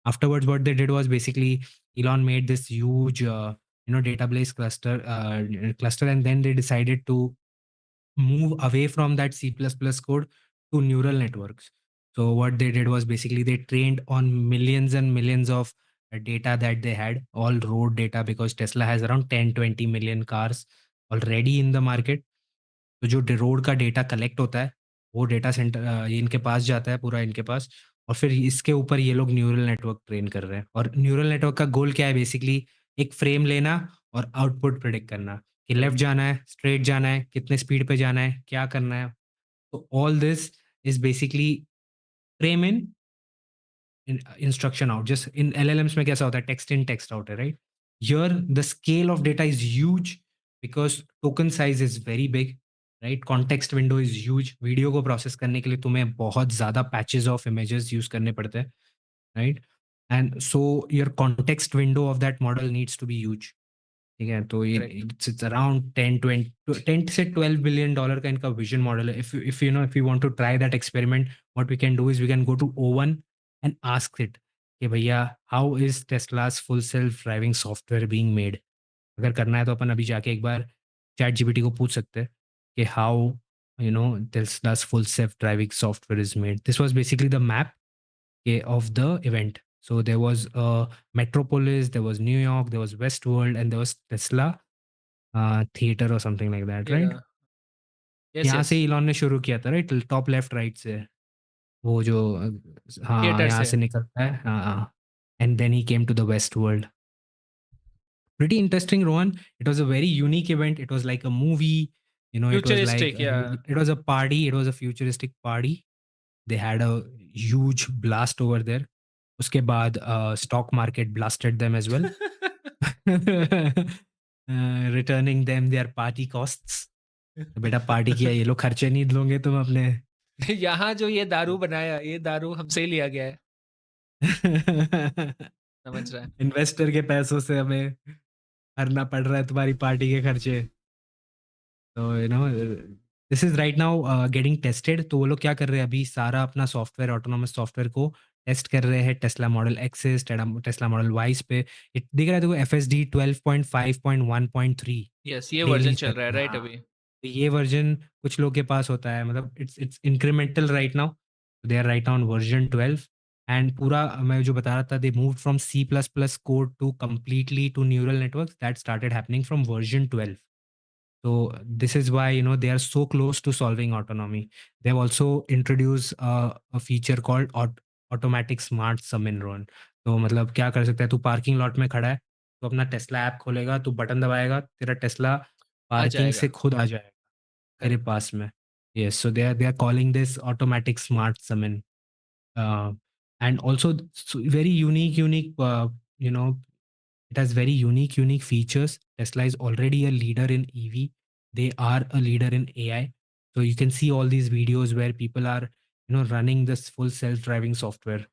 Afterwards, what they did was basically Elon made this huge, database cluster, and then they decided to move away from that C++ code to neural networks. So what they did was basically they trained on millions and millions of data that they had, all road data, because Tesla has around 10-20 million cars already in the market. तो जो रोड का डेटा कलेक्ट होता है, वो डेटा सेंटर ये इनके पास जाता है पूरा इनके पास, और फिर इसके ऊपर ये लोग न्यूरल नेटवर्क ट्रेन कर रहे हैं। और न्यूरल नेटवर्क का गोल क्या है, बेसिकली एक फ्रेम लेना और आउटपुट प्रिडिक्ट करना, कि लेफ्ट जाना है, स्ट्रेट जाना है, कितने स्पीड पे जाना है, क्या करना है। तो all this is basically frame in, instruction out. Just in LLMs में कैसा होता है, टेक्स्ट इन टेक्स्ट आउट है, right? Here the scale of data is huge because token size is very big, right? Context window is huge. Video को प्रोसेस करने के लिए तुम्हें बहुत ज़्यादा पैचेस ऑफ इमेजेस यूज करने पड़ते हैं, right? And so your context window of that model needs to be huge. ठीक है, तो ये करेक्ट। इट्स अराउंड 10 से 12 बिलियन डॉलर का इनका विजन मॉडल है। If you want to try that experiment, what we can do is we can go to oven and ask it कि भैया how is Tesla's full self driving software being made. अगर करना है तो अपन अभी जाके एक बार चैट जीपीटी को पूछ सकते हैं कि how Tesla's full self driving software is made. This was basically the map of the event. So there was Metropolis, there was New York, there was Westworld, and there was Tesla theater or something like that, right? या यस यहाँ यस से इलॉन ने शुरू किया था, राइट? टॉप लेफ्ट राइट से, वो जो हाँ थिएटर यहाँ से। से निकलता है, हाँ। And then he came to the west world. Pretty interesting, Rohan. It was a very unique event. It was like a movie, it was like futuristic या it was a party, it was a futuristic party. They had a huge blast over there. उसके बाद stock market blasted them as well. Returning them their party costs. तो बेटा पार्टी किया, ये लोग खर्चे नहीं दोगे तुम अपने। यहाँ जो ये दारू बनाया, ये दारू हमसे ही लिया गया है, समझ रहा है। इन्वेस्टर के पैसों से हमें भरना पड़ रहा है तुम्हारी पार्टी के खर्चे। तो this is right now getting tested. तो वो लोग क्या कर रहे हैं अभी, सारा अपना सॉफ्टवेयर, ऑटोनोमस सॉफ्टवेयर को टेस्ट कर रहे हैं Tesla model Xs, Tesla model Ys पे। दिख रहा है देखो, FSD 12.5.1.3 यस, ये वर्जन रिलीज चल कर रहा है रहे हैं। राइट हाँ, अभी। तो ये वर्जन कुछ लोग के पास होता है, मतलब it's incremental right now. They are right now on version 12। And पूरा मैं जो बता रहा था, they move from C++ code to completely to neural network, that started happening from version 12। So this is why they are so close to solving autonomy. They've also introduced a feature called automatic smart summon run. तो मतलब क्या कर सकता है, तू पार्किंग लॉट में खड़ा है, तो अपना टेस्ला ऐप खोलेगा, तू बटन दबाएगा, तेरा टेस्ला आ पार्किंग से जाएगा। खुद आ जाएगा तेरे करेक्ट। पास में। Yes, so they are calling this automatic smart summon. And also very unique, it has very unique features. Tesla is already a leader in EV. They are a leader in AI. So you can see all these videos where people are, running this full self-driving software,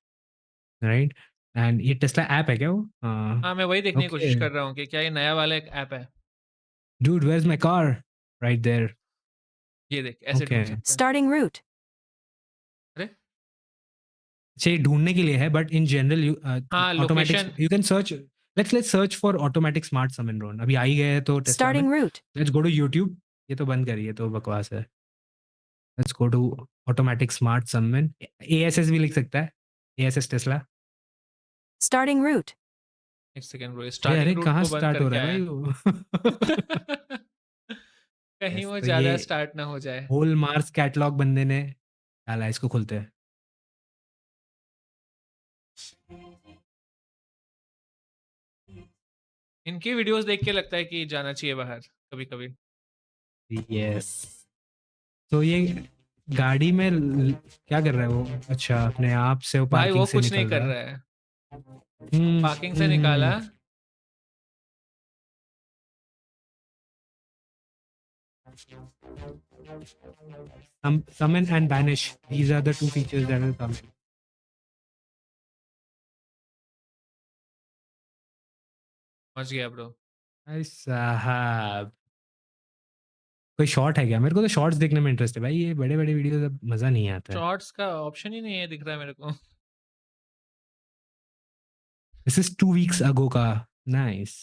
right? And ये Tesla app है क्या वो? हाँ, मैं वही देखने की कोशिश Okay. कर रहा हूँ कि क्या ये नया वाला एक ऐप है। Dude, where's my car? Right there. ये देख, ऐसे ढूँढ Okay. सकते हैं। Starting route. अरे! अच्छा, ये ढूंढने के लिए है, but in general you हाँ, automatic, location you can search. Let's search for automatic smart summon drone. अभी आ ही गए हैं तो टेस्ला में। Starting route. Let's go to YouTube. ये तो बंद करिए, तो बकवास है। Let's go to automatic smart summon. ASS भी लिख सकता है, ASS टेस्ला। Starting route. एक सेकंड ब्रो, अरे स्टार्टिंग रूट कहाँ को बंद स्टार्ट हो करके रहा है आया। भाई वो? कहीं Yes, वो तो ज़्यादा ये स्टार्ट ना हो जाए। होल मार्स कैटलॉग बंदे ने डाला है, इसको खोलते हैं। इनकी वीडियोस देख के लगता है कि जाना चाहिए बाहर कभी-कभी। यस। तो ये गाड़ी में क्या कर रहा है वो? अच्छा, अपने आप से वो भाई पार्किंग वो से कुछ नहीं निकल कर रहा रहा है। है। हम्म, पार्किंग से निकाला। Summon and banish. These are the two features that will come in. पहुंच गया ब्रो। भाई साहब, कोई शॉर्ट है क्या? मेरे को तो शॉर्ट्स देखने में इंटरेस्ट है भाई। ये बड़े बड़े वीडियोस अब मजा नहीं आता है। शॉर्ट्स का ऑप्शन ही नहीं है दिख रहा है मेरे को। दिस इज 2 weeks ago का। नाइस।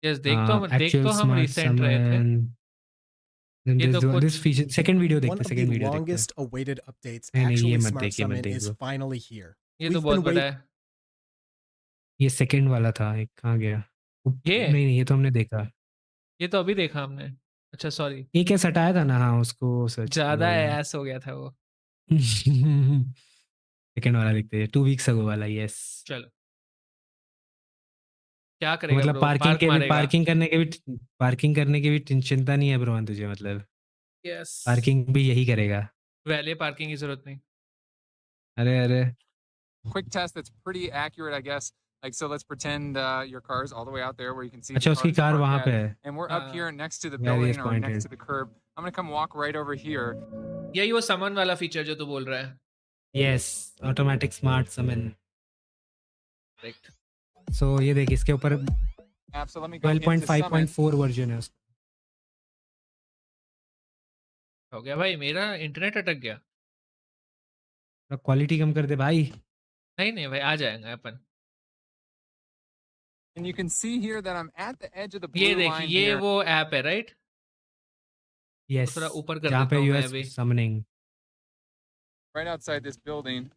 यस देख एक्चुअल तो हम स्मार्ट रिसेंट रहे थे। समन। Then ये तो this कुछ feature, second video One देखते of the second video देखते longest awaited updates, नहीं नहीं, ये actually मत Smart देखिए, मत Summon, देख is लो। finally here. ये तो We've बहुत been बड़ा waiting. है। ये सेकंड वाला था, एक कहाँ गया? ये नहीं नहीं, ये तो हमने देखा। ये तो अभी देखा हमने। अच्छा सॉरी, एक ऐसा हटाया था ना, हाँ उसको सर्च ज्यादा करो। ऐस हो गया था वो। सेकंड वाला देखते हैं, 2 weeks ago वाला। यस। चलो क्या तो करेगा मतलब ब्रो, पार्क मारेगा। पार्किंग करने की भी चिंता नहीं है ब्रो तुझे? मतलब यस, पार्किंग भी यही करेगा। वैले पार्किंग की जरूरत नहीं। अरे अरे, quick test that's pretty accurate, I guess. Like, so let's pretend your car is all the way out there where you can see अच्छा the उसकी cars कार parked वहाँ पे at, है। and we're up here next to the Where he is building or next pointed. to the curb. I'm gonna come walk right over here. यही वो समन वाला फीचर जो तू बोल रहा है। यस, ऑटोमेटिक स्मार्ट समन। करेक्ट। सो ये देख, इसके ऊपर So let me go into Summon. 12.5.4 version है उसका। हो गया भाई, मेरा इंटरनेट अटक गया। क्वालिटी कम कर दे भाई। नहीं नहीं भाई, आ जाएगा अपन। And you can see here that I'm at the edge of the ये blue देख, line ये here. वो ऐप है राइट। यस, थोड़ा ऊपर कर जहाँ देता पे हूँ मैं यूएस अभी। Summoning. Right outside this building.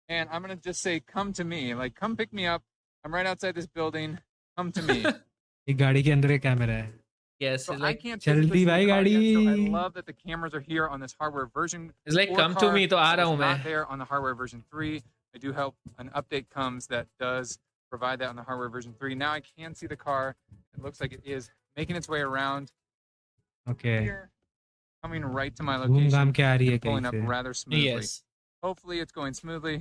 And I'm gonna just say, come to me. Like, come pick me up. I'm right outside this building. Come to me. एक गाड़ी के अंदर एक कैमरा है। Yes, So it's I like can't चलती physically see भाई the car गाड़ी। yet, so I love that the cameras are here on this hardware version. it's like 4 come to car me, तो आ that रहा was हूँ मैं। not there on the hardware version 3. I do hope an update comes that does provide that on the hardware version 3. Now I can see the car. It looks like it is making its way around okay, here, coming right to my घूम घाम location के आ रही है and pulling कहीं up से। rather smoothly. Yes, Hopefully it's going smoothly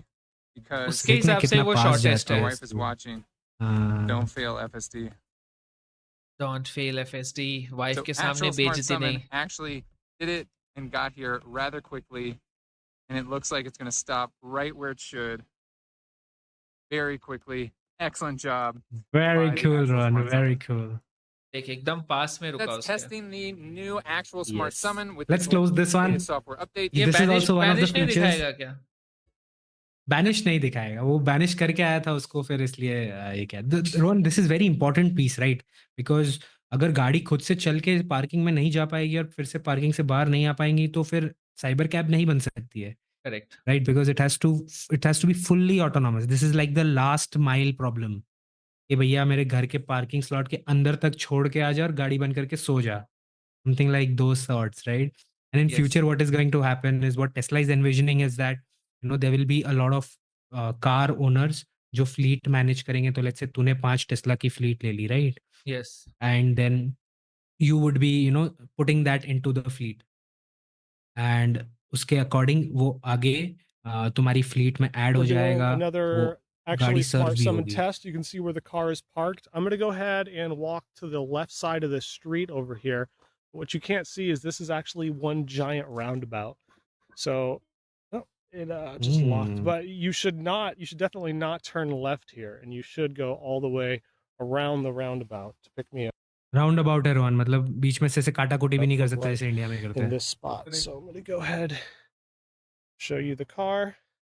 because उसके देखना हिसाब से कितना वो पास शॉर्टेस्ट जाता my है। है wife is इसकी। watching. हाँ, Don't fail FSD. Don't fail FSD, wife So के सामने actual Smart बेइज्जती Summon नहीं। actually did it and got here rather quickly, and it looks like it's going to stop right where it should very quickly. Excellent job. very by the cool actual Ron, Smart very Summon. cool। देख एकदम पास में रुका That's उसके। testing the new actual Smart Yes. Summon with Let's the close this one। latest software update. ये This is banish also one of the banish नहीं features। दिखाएगा क्या? बैनिश नहीं दिखाएगा, वो बैनिश करके आया था उसको, फिर इसलिए ये क्या। Rohan, this is very important piece right, because अगर गाड़ी खुद से चल के पार्किंग में नहीं जा पाएगी और फिर से पार्किंग से बाहर नहीं आ पाएंगी तो फिर साइबर कैब नहीं बन सकती है, correct. Right? Because it has to be fully autonomous. This is like the last mile problem कि भैया मेरे घर के पार्किंग स्लॉट के अंदर तक छोड़ के आ जा और गाड़ी बंद करके सो जा, something like those sorts, right? And in Yes. future, what is going to happen is what Tesla is envisioning is that there will be a lot of car owners जो fleet manage करेंगे। तो let's say तूने 5 टेस्ला की fleet ले ली, right? Yes. And then you would be putting that into the fleet, and उसके according वो आगे तुम्हारी fleet में add हो We're doing जाएगा, वो another actually गाड़ी serve Smart भी Summon होगी। test. You can see where the car is parked. I'm going to go ahead and walk to the left side of the street over here. What you can't see is this is actually one giant roundabout. So oh, it just locked. But you should definitely not turn left here, and you should go all the way around the roundabout to pick me up round about है रोहन, मतलब बीच में से काटा कुटी भी नहीं कर सकता जैसे इंडिया में करते in हैं। this spot. So I'm going to go ahead, show you the car.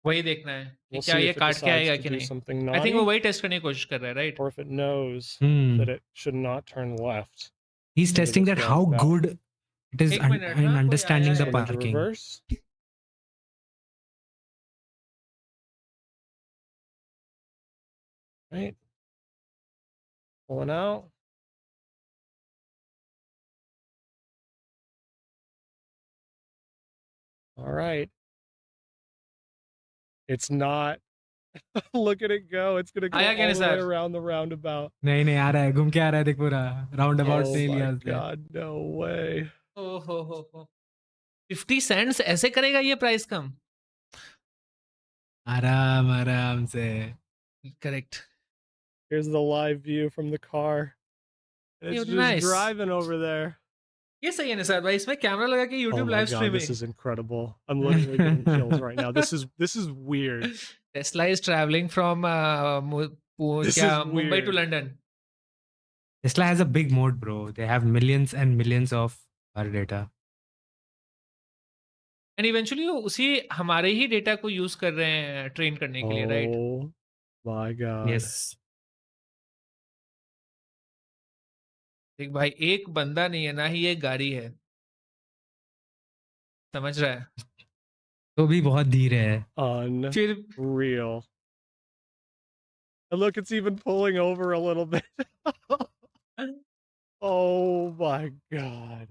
वही देखना है कि We'll क्या see ये if it काट के decides आएगा to कि do नहीं। something आई थिंक वो naughty, वही टेस्ट करने की कोशिश कर रहा है, right? or if it knows that it should not turn left. He's into testing this that how roundabout. good it is एक मिनट in ना, कोई understanding आया the है। Get into parking। reverse. Right. Pulling out. All right. It's not Look at it go. It's gonna go आया क्या all the way Nisar? around the roundabout. नहीं नहीं आ रहा है, घूम के आ रहा है, देख पूरा राउंड अबाउट Oh से my लिया उसने। god, no way. ओहो 50 सेंट्स ऐसे करेगा ये प्राइस कम? आराम आराम से। Correct. Here's the live view from the car. And it's Yeah, just nice. driving over there. ये सही है निसार भाई, इसमें कैमरा लगा के Oh YouTube my live god, streaming. this is incredible. I'm literally getting chills right now. This is weird. Tesla is traveling from This क्या is Mumbai to weird. London. Tesla has a big moat, bro. They have millions and millions of our data. And eventually उसी हमारे ही डेटा को यूज कर रहे हैं ट्रेन करने के लिए, right? Oh my god. Yes. देख भाई, एक बंदा नहीं है ना ही एक गाड़ी है, समझ रहा है? तो भी बहुत धीरे है। फिर Unreal. And look, it's even pulling over a little bit. Oh my god.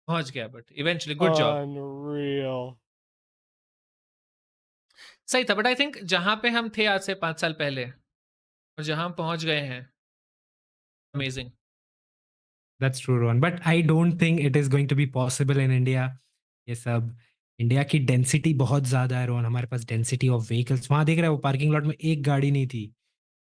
पहुंच गया, but eventually good job. Unreal. सही था, बट आई थिंक जहां पे हम थे आज से 5 साल पहले और जहां हम पहुंच गए हैं, amazing. That's true, Ron. But I don't think it is going to be possible in India. ये सब इंडिया की डेंसिटी बहुत ज्यादा है, रोहन। हमारे पास डेंसिटी ऑफ व्हीकल्स, वहां देख रहा है वो पार्किंग लॉट में एक गाड़ी नहीं थी।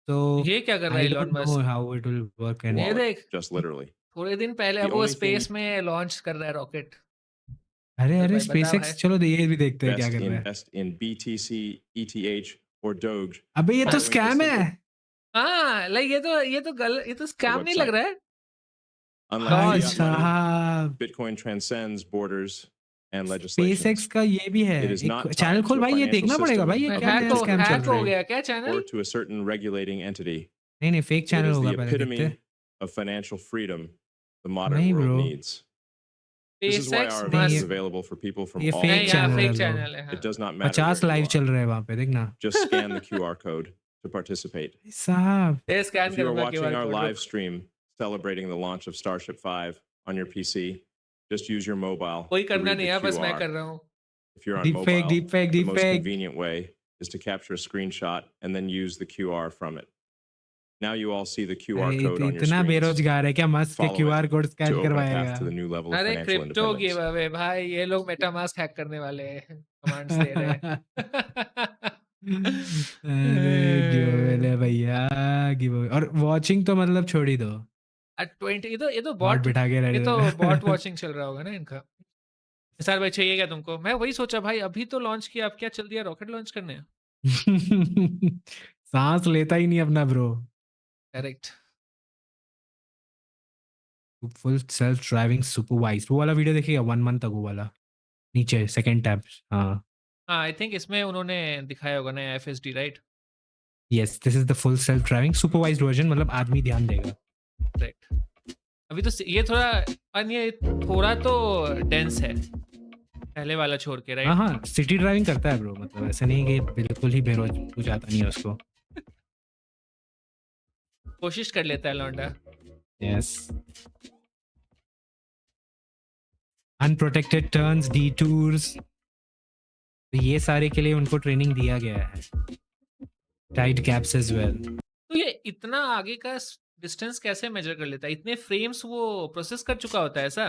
तो ये क्या कर रहा है I Elon don't know Musk? how it will work. And ये Wallet, देख, just literally. थोड़े दिन पहले The अब वो only स्पेस thing- में लॉन्च कर रहा है रॉकेट। अरे तो अरे भाई बता स्पेसएक्स, भाई। चलो ये भी देखते हैं क्या Best कर रहा है। invest in BTC, ETH, or Doge. अबे ये तो Following the स्कैम है। simple- हाँ, लाइक ये तो स्कैम नहीं लग website. रहा है। Unlike भाई fiat money, साहब, Bitcoin transcends borders and SpaceX legislations. का ये भी है। It is not एक tied चैनल to खोल a भाई, ये financial देखना पड़ेगा system भाई, ये of क्या any नया स्कैम चल हैक रहा हो है। गया क्या or channel? to a certain regulating entity. नहीं नहीं फेक It चैनल is होगा, the पहले देखते epitome हैं। of financial freedom the modern नहीं world bro, needs. This is why SpaceX our नहीं, event is ये- available for people from ये all fake नहीं, over यहाँ channel the है फेक bro। चैनल है। world. हाँ। It does not matter 50 where live you चल are. रहे हैं वहां पे, देखना। Just scan the QR code to participate. साहब ये स्कैन If you are करूंगा watching QR our code. live stream celebrating the launch of Starship 5 on your PC, just use your mobile कोई to करना read नहीं the है, बस मैं QR. कर रहा हूँ। If you're on Deep fake, mobile, deep fake, the deep most fake. convenient way is to capture a screenshot and then use the QR from it. Now you all see the QR अरे code on your इतना screens. बेरोजगार है क्या, मस्क के Follow QR code to scan open a करवाएगा। path to the new level of अरे financial crypto give independence. Away भाई, ये लोग मेटामास्क हैक करने वाले हैं, कमांड्स दे रहे हैं। अरे गिव अवे ले भैया, गिव अवे। और वॉचिंग तो मतलब छोड़ ही दो, 20 ये तो बॉट बॉट, बिठा के ये रेडी तो बॉट वॉचिंग चल रहा होगा ना इनका। सर भाई चाहिए क्या तुमको? मैं वही सोचा भाई, अभी तो लॉन्च किया, अब क्या चल दिया रॉकेट लॉन्च करने? सांस लेता ही नहीं अपना bro. Correct. Full self driving supervised, वो वाला वीडियो देखिएगा 1 मंथ तक, वो वाला नीचे सेकंड टैब। हाँ हाँ, आई थिंक इसमें उन्होंने दिखाया होगा ना FSD, right? Yes, this is the full self driving supervised version, मतलब आदमी ध्यान देगा। राइट। अभी तो ये थोड़ा ये थोड़ा तो डेंस है पहले वाला छोड़ के, हाँ राइट? हाँ, सिटी ड्राइविंग करता है ब्रो, मतलब ऐसा नहीं कि बिल्कुल ही बेरोज कुछ आता नहीं है उसको। कोशिश कर लेता है लौंडा। यस, अनप्रोटेक्टेड टर्न्स, डिटूर्स, तो ये सारे के लिए उनको ट्रेनिंग दिया गया है। Tight gaps as well. तो ये इतना आगे का डिस्टेंस कैसे मेजर कर लेता है? इतने फ्रेम्स वो प्रोसेस कर चुका होता है ऐसा?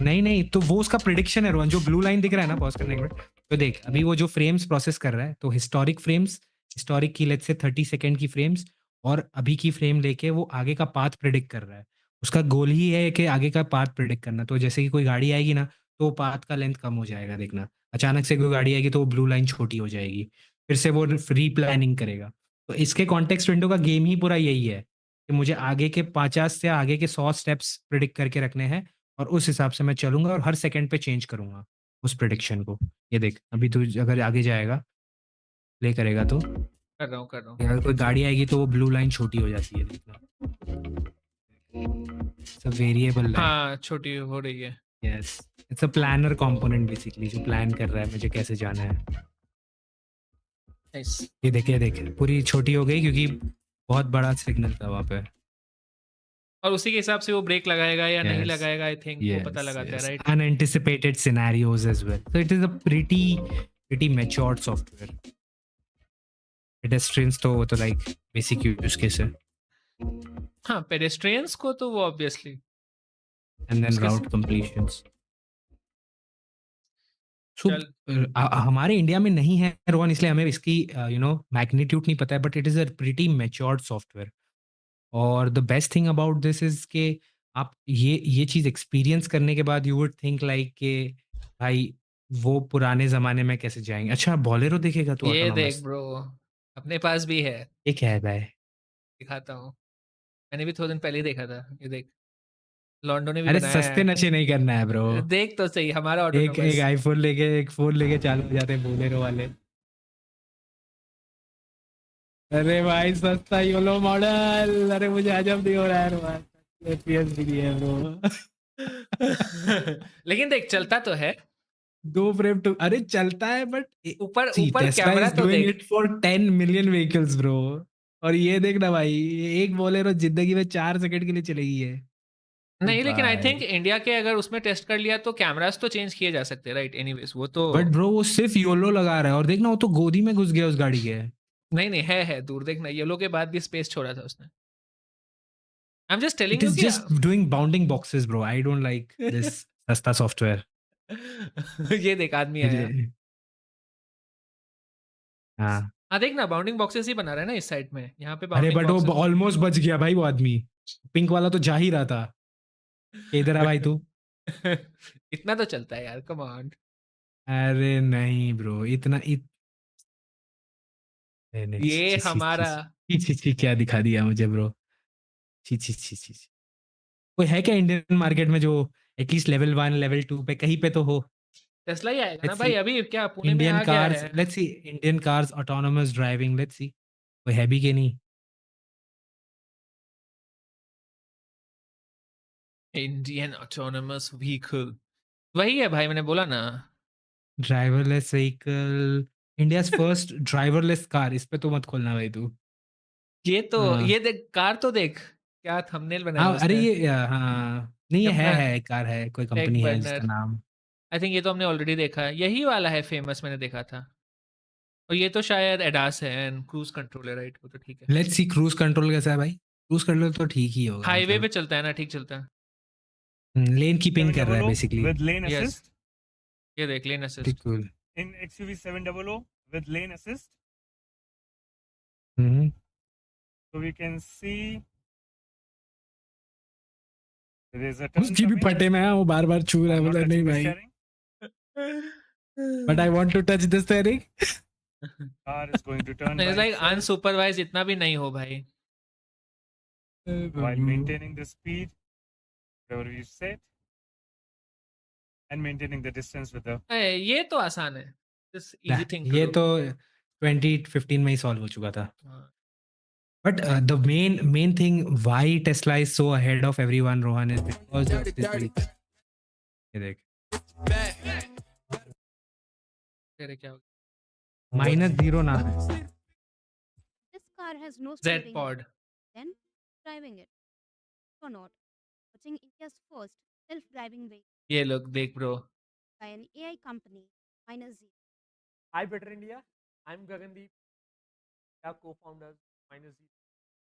नहीं नहीं, तो वो उसका प्रिडिक्शन है रोहन। जो ब्लू लाइन दिख रहा है ना, पॉज करने के बाद, तो देख अभी वो जो फ्रेम्स प्रोसेस कर रहा है, तो हिस्टोरिक फ्रेम्स, हिस्टोरिक की लेट्स से 30 सेकंड की फ्रेम्स और अभी की फ्रेम लेके वो आगे का पाथ प्रिडिक्ट कर रहा है। उसका गोल ही है कि आगे का पाथ प्रिडिक्ट करना। तो जैसे कि कोई गाड़ी आएगी ना, तो पाथ का लेंथ कम हो जाएगा, देखना। अचानक से कोई गाड़ी आएगी तो वो ब्लू लाइन छोटी हो जाएगी, फिर से वो रीप्लानिंग करेगा। तो इसके कॉन्टेक्स्ट विंडो का गेम ही पूरा यही है कि मुझे आगे के 50 से आगे के 100 स्टेप्स प्रिडिक्ट करके रखने हैं और उस हिसाब से मैं चलूंगा और हर सेकंड पे चेंज करूंगा उस प्रिडिक्शन को। ये देख, अभी तो अगर आगे जाएगा, प्ले करेगा, तो कर रहा हूँ। अगर कोई गाड़ी आएगी तो वो ब्लू लाइन छोटी हो जाती है, देखना। It's a variable line. हाँ, छोटी हो रही है। Yes, it's a planner component basically, जो प्लान कर रहा है मुझे कैसे जाना है। नाइस। ये देख पूरी छोटी हो गई क्योंकि बहुत बड़ा सिग्नल था वहाँ पे। और उसी के हिसाब से वो ब्रेक लगाएगा या नहीं Yes. लगाएगा, आई थिंक वो पता लगाता है, right? Unanticipated scenarios as well. So it is a pretty matured software. Pedestrians तो वो तो लाइक बेसिक यूज केस है, हाँ, पेडेस्ट्रियंस को तो वो ऑब्वियसली एंड देन उसके राउट कंप्लीशंस। सो चल हमारे इंडिया में नहीं है रोहन, इसलिए हमें इसकी मैग्नीट्यूड नहीं पता है, but it is a pretty matured software. और the best thing about this is के आप ये चीज़ एक्सपीरियंस करने के बाद यू वुड थिंक लाइक के भाई वो पुराने ज़माने में कैसे जाएँगे। अच्छा बोलेरो देखेगा तू ये देख ऑटोनॉमस? ब्रो, अपने पास भी है, ये क्या है भाई? दिखाता हूँ। मैंने भी थोड़े दिन पहले ही देखा था, ये देख, लॉन्डो ने भी अरे बनाया सस्ते है। नशे नहीं करना है ब्रो। देख तो सही हमारा एक ऑटोनोमस। आईफ़ोन लेके एक फ़ोन लेके चालू हो जाते हैं बोलेरो वाले। अरे भाई सस्ता योलो मॉडल, अरे मुझे हजम नहीं हो रहा है यार, एफपीएस भी नहीं है ब्रो। लेकिन देख चलता तो है, 2 फ्रेम टू अरे चलता है बट ऊपर सी ऊपर टेस्ला कैमरा इज तो डूइंग देख। It for 10 million vehicles bro. और ये देखना भाई, एक बोलेरो जिंदगी में 4 सेकंड के लिए चलेगी है। ओ नहीं लेकिन आई थिंक भाई इंडिया के अगर उसमें टेस्ट कर लिया तो कैमरास तो चेंज किए जा सकते हैं, राइट? एनीवेज वो तो बट ब्रो वो सिर्फ योलो लगा रहा है, और देखना वो तो गोदी में घुस गया उस गाड़ी के। नहीं नहीं है दूर देखना, येलो के बाद भी स्पेस छोड़ा था उसने। I am just it telling you is कि just doing bounding boxes bro, I don't like this सस्ता सॉफ्टवेयर। ये देख आदमी आया। हाँ हाँ देख ना, बाउंडिंग बॉक्सेस ही बना रहा है ना इस साइड में, यहाँ पे अरे बाउंडिंग बट वो बॉक्सेस। ऑलमोस्ट बच गया भाई वो आदमी। पिंक वाला तो जा ही रहा था कि इधर आ भाई तू। इतना तो चलता है यार, कम ऑन। अरे नहीं ब्रो इतना नहीं नहीं, छी ये छी छी छी हमारा छी छी छी, क्या दिखा दिया मुझे ब्रो। छी छी छी छी छी। कोई है क्या इंडियन मार्केट में जो एटलीस्ट लेवल 1 लेवल 2 पे कहीं पे तो हो? टेस्ला ही आएगा ना लेट्स भाई, सी अभी क्या पुणे में इंडियन आ गया कार्स, है। Let's see Indian cars autonomous driving, let's see कोई है भी कि नहीं। इंडियन ऑटोनोमस व्हीकल वही है भाई, मैंने बोला ना। Driverless vehicle, India's first driverless car, इस पे तो मत खोलना भाई तू। ये तो हाँ ये देख, कार तो देख क्या थंबनेल बनाया हाँ अरे उसने। ये हाँ नहीं ये ये अपना है कार है, कोई टेक कंपनी है जिसका बर्नर, नाम। आई थिंक ये तो हमने ऑलरेडी देखा है, यही वाला है फेमस, मैंने देखा था। और ये तो शायद एडास है एंड क्रूज कंट्रोल है, राइट? वो तो ठीक है। लेट्स सी क्रूज कंट्रोल कैसा है भाई। क्रूज कंट्रोल तो ठीक ही होगा हाईवे पे मतलब। चलता है ना, ठीक चलता है। लेन कीपिंग कर रहा है 700 basically. with lane yes, assist. ये देख lane very assist. Cool. In XUV 700 with lane assist. Hmm So we can see there is a turn उसकी भी coming. पटे में है, वो बार बार छू रहा है, I'm not बोला नहीं touching the भाई steering. But I want to touch this steering. Car is going to turn by it's like itself unsupervised, इतना भी नहीं हो भाई। while maintaining the speed, whatever we set, and maintaining the distance with the. ये तो आसान है, दिस इजी थिंग टू ये डू। तो 2015 में ही सॉल्व हो चुका था। But the main thing why Tesla is so ahead of everyone, Rohan, is because of this vehicle. ये देख तेरे क्या हो -0 ना है। This car has no Z steering pod. wheel. Then driving it or not. Watching India's first self-driving vehicle ये लोग देख bro, by an AI company, minus Z. Hi, Better India. I'm Gagandeep, co-founders minus Z,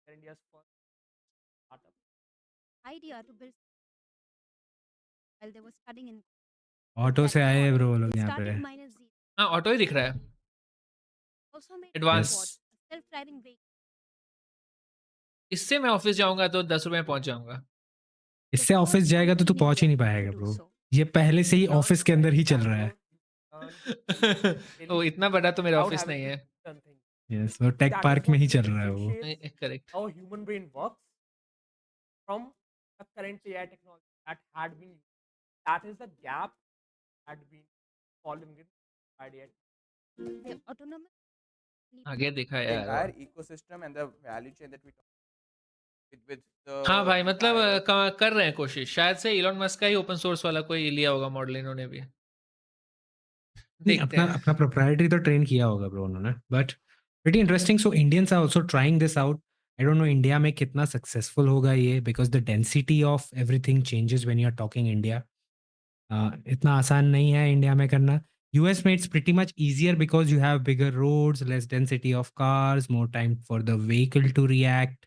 India's first startup. Idea to build while they were studying in auto that से आए हैं thought ब्रो वो लोग they यहाँ पे। started minus Z. हाँ ऑटो ही दिख रहा है। Also made Advance. robot, a self-driving vehicle. इससे मैं ऑफिस जाऊंगा तो 10 रुपए में पहुंच जाऊंगा। इससे ऑफिस जाएगा तो तू पहुंच ही नहीं पाएगा ब्रो, ये पहले से ही ऑफिस के अंदर ही चल रहा है। तो इतना बड़ा तो मेरा ऑफिस नहीं है। यस वो टेक पार्क में ही चल रहा है वो। Correct. How human brain works from the current AI technology that had been used. That is the gap had been fallen in idea. The autonomous आगे दिखा the यार। entire ecosystem and the value chain that we talk with the हाँ भाई मतलब entire- कर रहे हैं कोशिश, शायद से इलॉन मस्क का ही ओपन सोर्स वाला कोई लिया होगा मॉडल इन्होंने भी। नहीं देखते अपना हैं। अपना प्रोप्राइटरी तो ट्रेन किया होगा ब्रो उन्होंने, but pretty interesting. So Indians are also trying this out. I don't know India में कितना सक्सेसफुल होगा ये, because the density of everything changes when you are talking India. इतना आसान नहीं है इंडिया में करना, US made it pretty much easier because you have bigger roads, less density of cars, more time for the vehicle to react,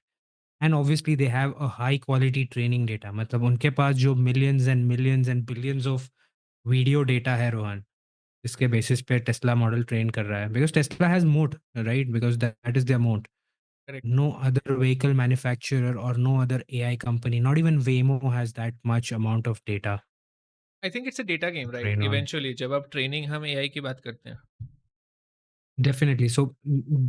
and obviously they have a high quality training data. मतलब उनके पास जो millions and billions of video data है रोहन, इसके basis पे टेस्ला मॉडल ट्रेन कर रहा है, because Tesla has moat, right? Because that is their moat. Correct. No other vehicle manufacturer or no other AI company, not even Waymo, has that much amount of data. I think it's a data game, right? Train on. Eventually, जब आप ट्रेनिंग हम AI की बात करते हैं. Definitely. So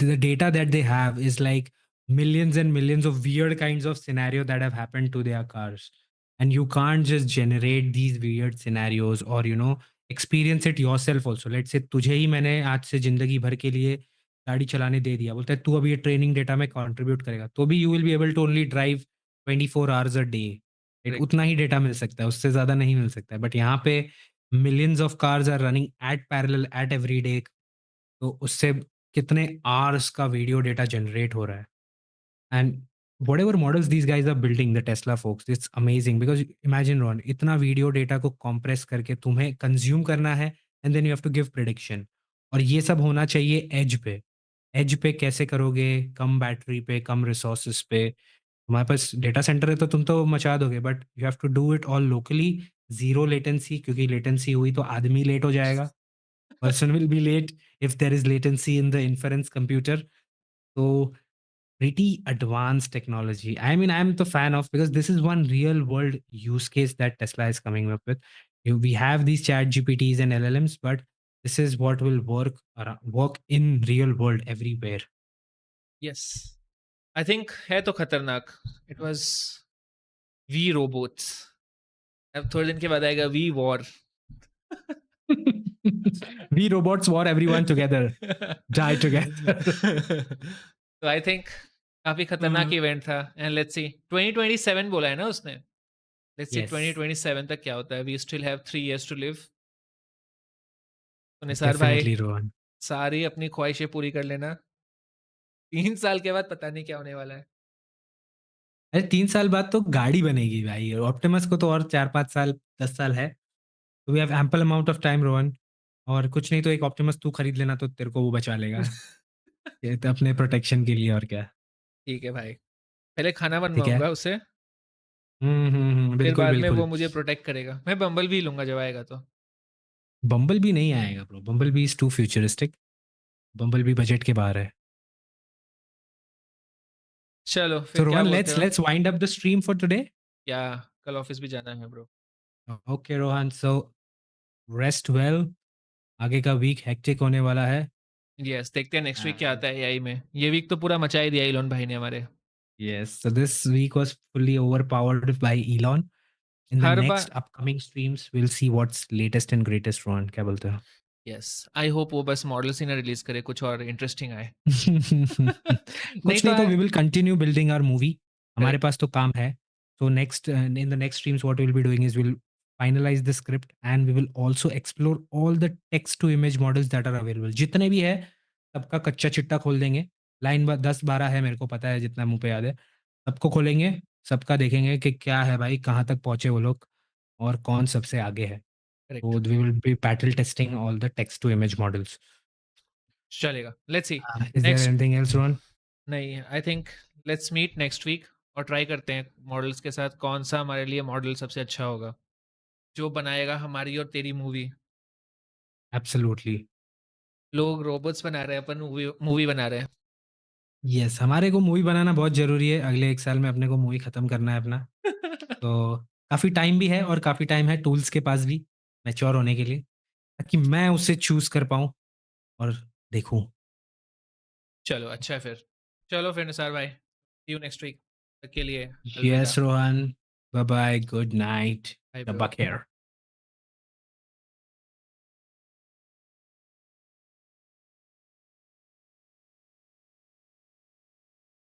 the data that they have is like millions and millions of weird kinds of scenario that have happened to their cars. And you can't just generate these weird scenarios or, experience it yourself also. Let's say तुझे ही मैंने आज से जिंदगी भर के लिए गाड़ी चलाने दे दिया. बोलता है तू अब ये ट्रेनिंग डेटा में कंट्रीब्यूट करेगा. तो भी you will be able to only drive 24 hours a day. Correct. उतना ही डेटा मिल सकता है, उससे ज़्यादा नहीं मिल सकता है. बट यहाँ पे millions of cars are running at parallel at every day. तो उससे कितने आवर्स का वीडियो डेटा जनरेट हो रहा है. And whatever models these guys are building, the Tesla folks, it's amazing because imagine Ron, इतना वीडियो डेटा को compress करके तुम्हें कंज्यूम करना है and then you have to give prediction. और ये सब होना चाहिए एज पे. एज पे कैसे करोगे? कम बैटरी पे, कम रिसोर्सेस पे. तुम्हारे पास डेटा सेंटर है तो तुम तो मचा दोगे, but you have to do it all locally, zero latency, क्योंकि लेटेंसी हुई तो आदमी लेट हो जाएगा. Person will be late if there is latency in the inference computer. So pretty advanced technology. I mean, I'm the fan of, because this is one real world use case that Tesla is coming up with. We have these chat GPTs and LLMs, but this is what will work in real world everywhere. Yes. I think है तो खतरनाक. It was we robots. अब थोड़े दिन के बाद आएगा we war. We robots war everyone together. Die together. So I think काफी खतरनाक इवेंट था. And let's see. 2027 बोला है ना उसने. Let's see Yes. 2027 तक क्या होता है. We still have 3 years to live. तो निसार भाई Definitely, Rohan. सारी अपनी ख्वाहिशें पूरी कर लेना. 3 साल के बाद पता नहीं क्या होने वाला है. अरे 3 साल बाद तो गाड़ी बनेगी भाई. ऑप्टिमस को तो और 4-5 साल, 10 साल है. तो we have ample amount of time Rohan. और कुछ नहीं तो एक ऑप्टिमस तू खरीद लेना, तो तेरे को वो बचा लेगा. ये तो अपने प्रोटेक्शन के लिए, और क्या. ठीक है भाई. पहले खाना ठीक है. बनवाऊंगा उससे. फिर बिल्कुल बाद में बिल्कुल. वो मुझे प्रोटेक्ट करेगा. मैं बम्बल भी लूंगा जब आएगा तो. बम्बल भी नहीं आएगा bro. Bumblebee is too futuristic. Bumblebee budget के बाहर है. चलो So फिर क्या Rohan, बोलते हो? let's wind up the stream for today. या कल ऑफिस भी जाना है bro. Okay Rohan, so rest well. आगे का वीक हेक्टिक होने वाला है. यस, देखते हैं नेक्स्ट वीक क्या आता है एआई में. ये वीक तो पूरा मचा ही दिया इलोन भाई ने हमारे. Yes, so this week was fully overpowered by Elon. In the her next bar. upcoming streams, we'll see what's latest and greatest, Rohan. क्या बोलते हो? यस, आई होप वो बस मॉडल्स ही ना रिलीज करे, कुछ और इंटरेस्टिंग आए. कुछ नहीं तो we will continue building our movie. हमारे Correct. पास तो काम है. So next, in the next streams, what we'll be doing is we'll finalize the script and we will also explore all the text to image models that are available. जितने भी है सबका कच्चा चिट्टा खोल देंगे. लाइन 10-12 है, मेरे को पता है, जितना मुंह पे याद है. सबको खोलेंगे, सबका देखेंगे कि क्या है भाई, कहाँ तक पहुंचे वो लोग और कौन सबसे आगे है. Correct. So we will be battle testing all the text to image models. चलेगा. Let's see. Is there next. anything else, Ron? नहीं, I think let's meet next week और ट्राई करते हैं मॉडल्स के साथ कौन सा हमारे लिए मॉडल सबसे अच्छा होगा जो बनाएगा हमारी और तेरी मूवी. Absolutely. लोग रोबोट्स बना रहे हैं, अपन मूवी बना रहे हैं. Yes, हमारे को मूवी बनाना बहुत ज़रूरी है. अगले 1 साल में अपने को मूवी ख़त्म करना है अपना. तो काफ़ी टाइम भी है और काफ़ी टाइम है टूल्स के पास भी मैच्योर होने के लिए, ताकि मैं उसे चूज़ कर पाऊँ और देखूँ. चलो अच्छा है फिर. चलो फिर निसार भाई, सी यू नेक्स्ट वीक. तक के लिए अलविदा. Yes, Rohan. Bye-bye. Good night. Bye, The bro. Buck here.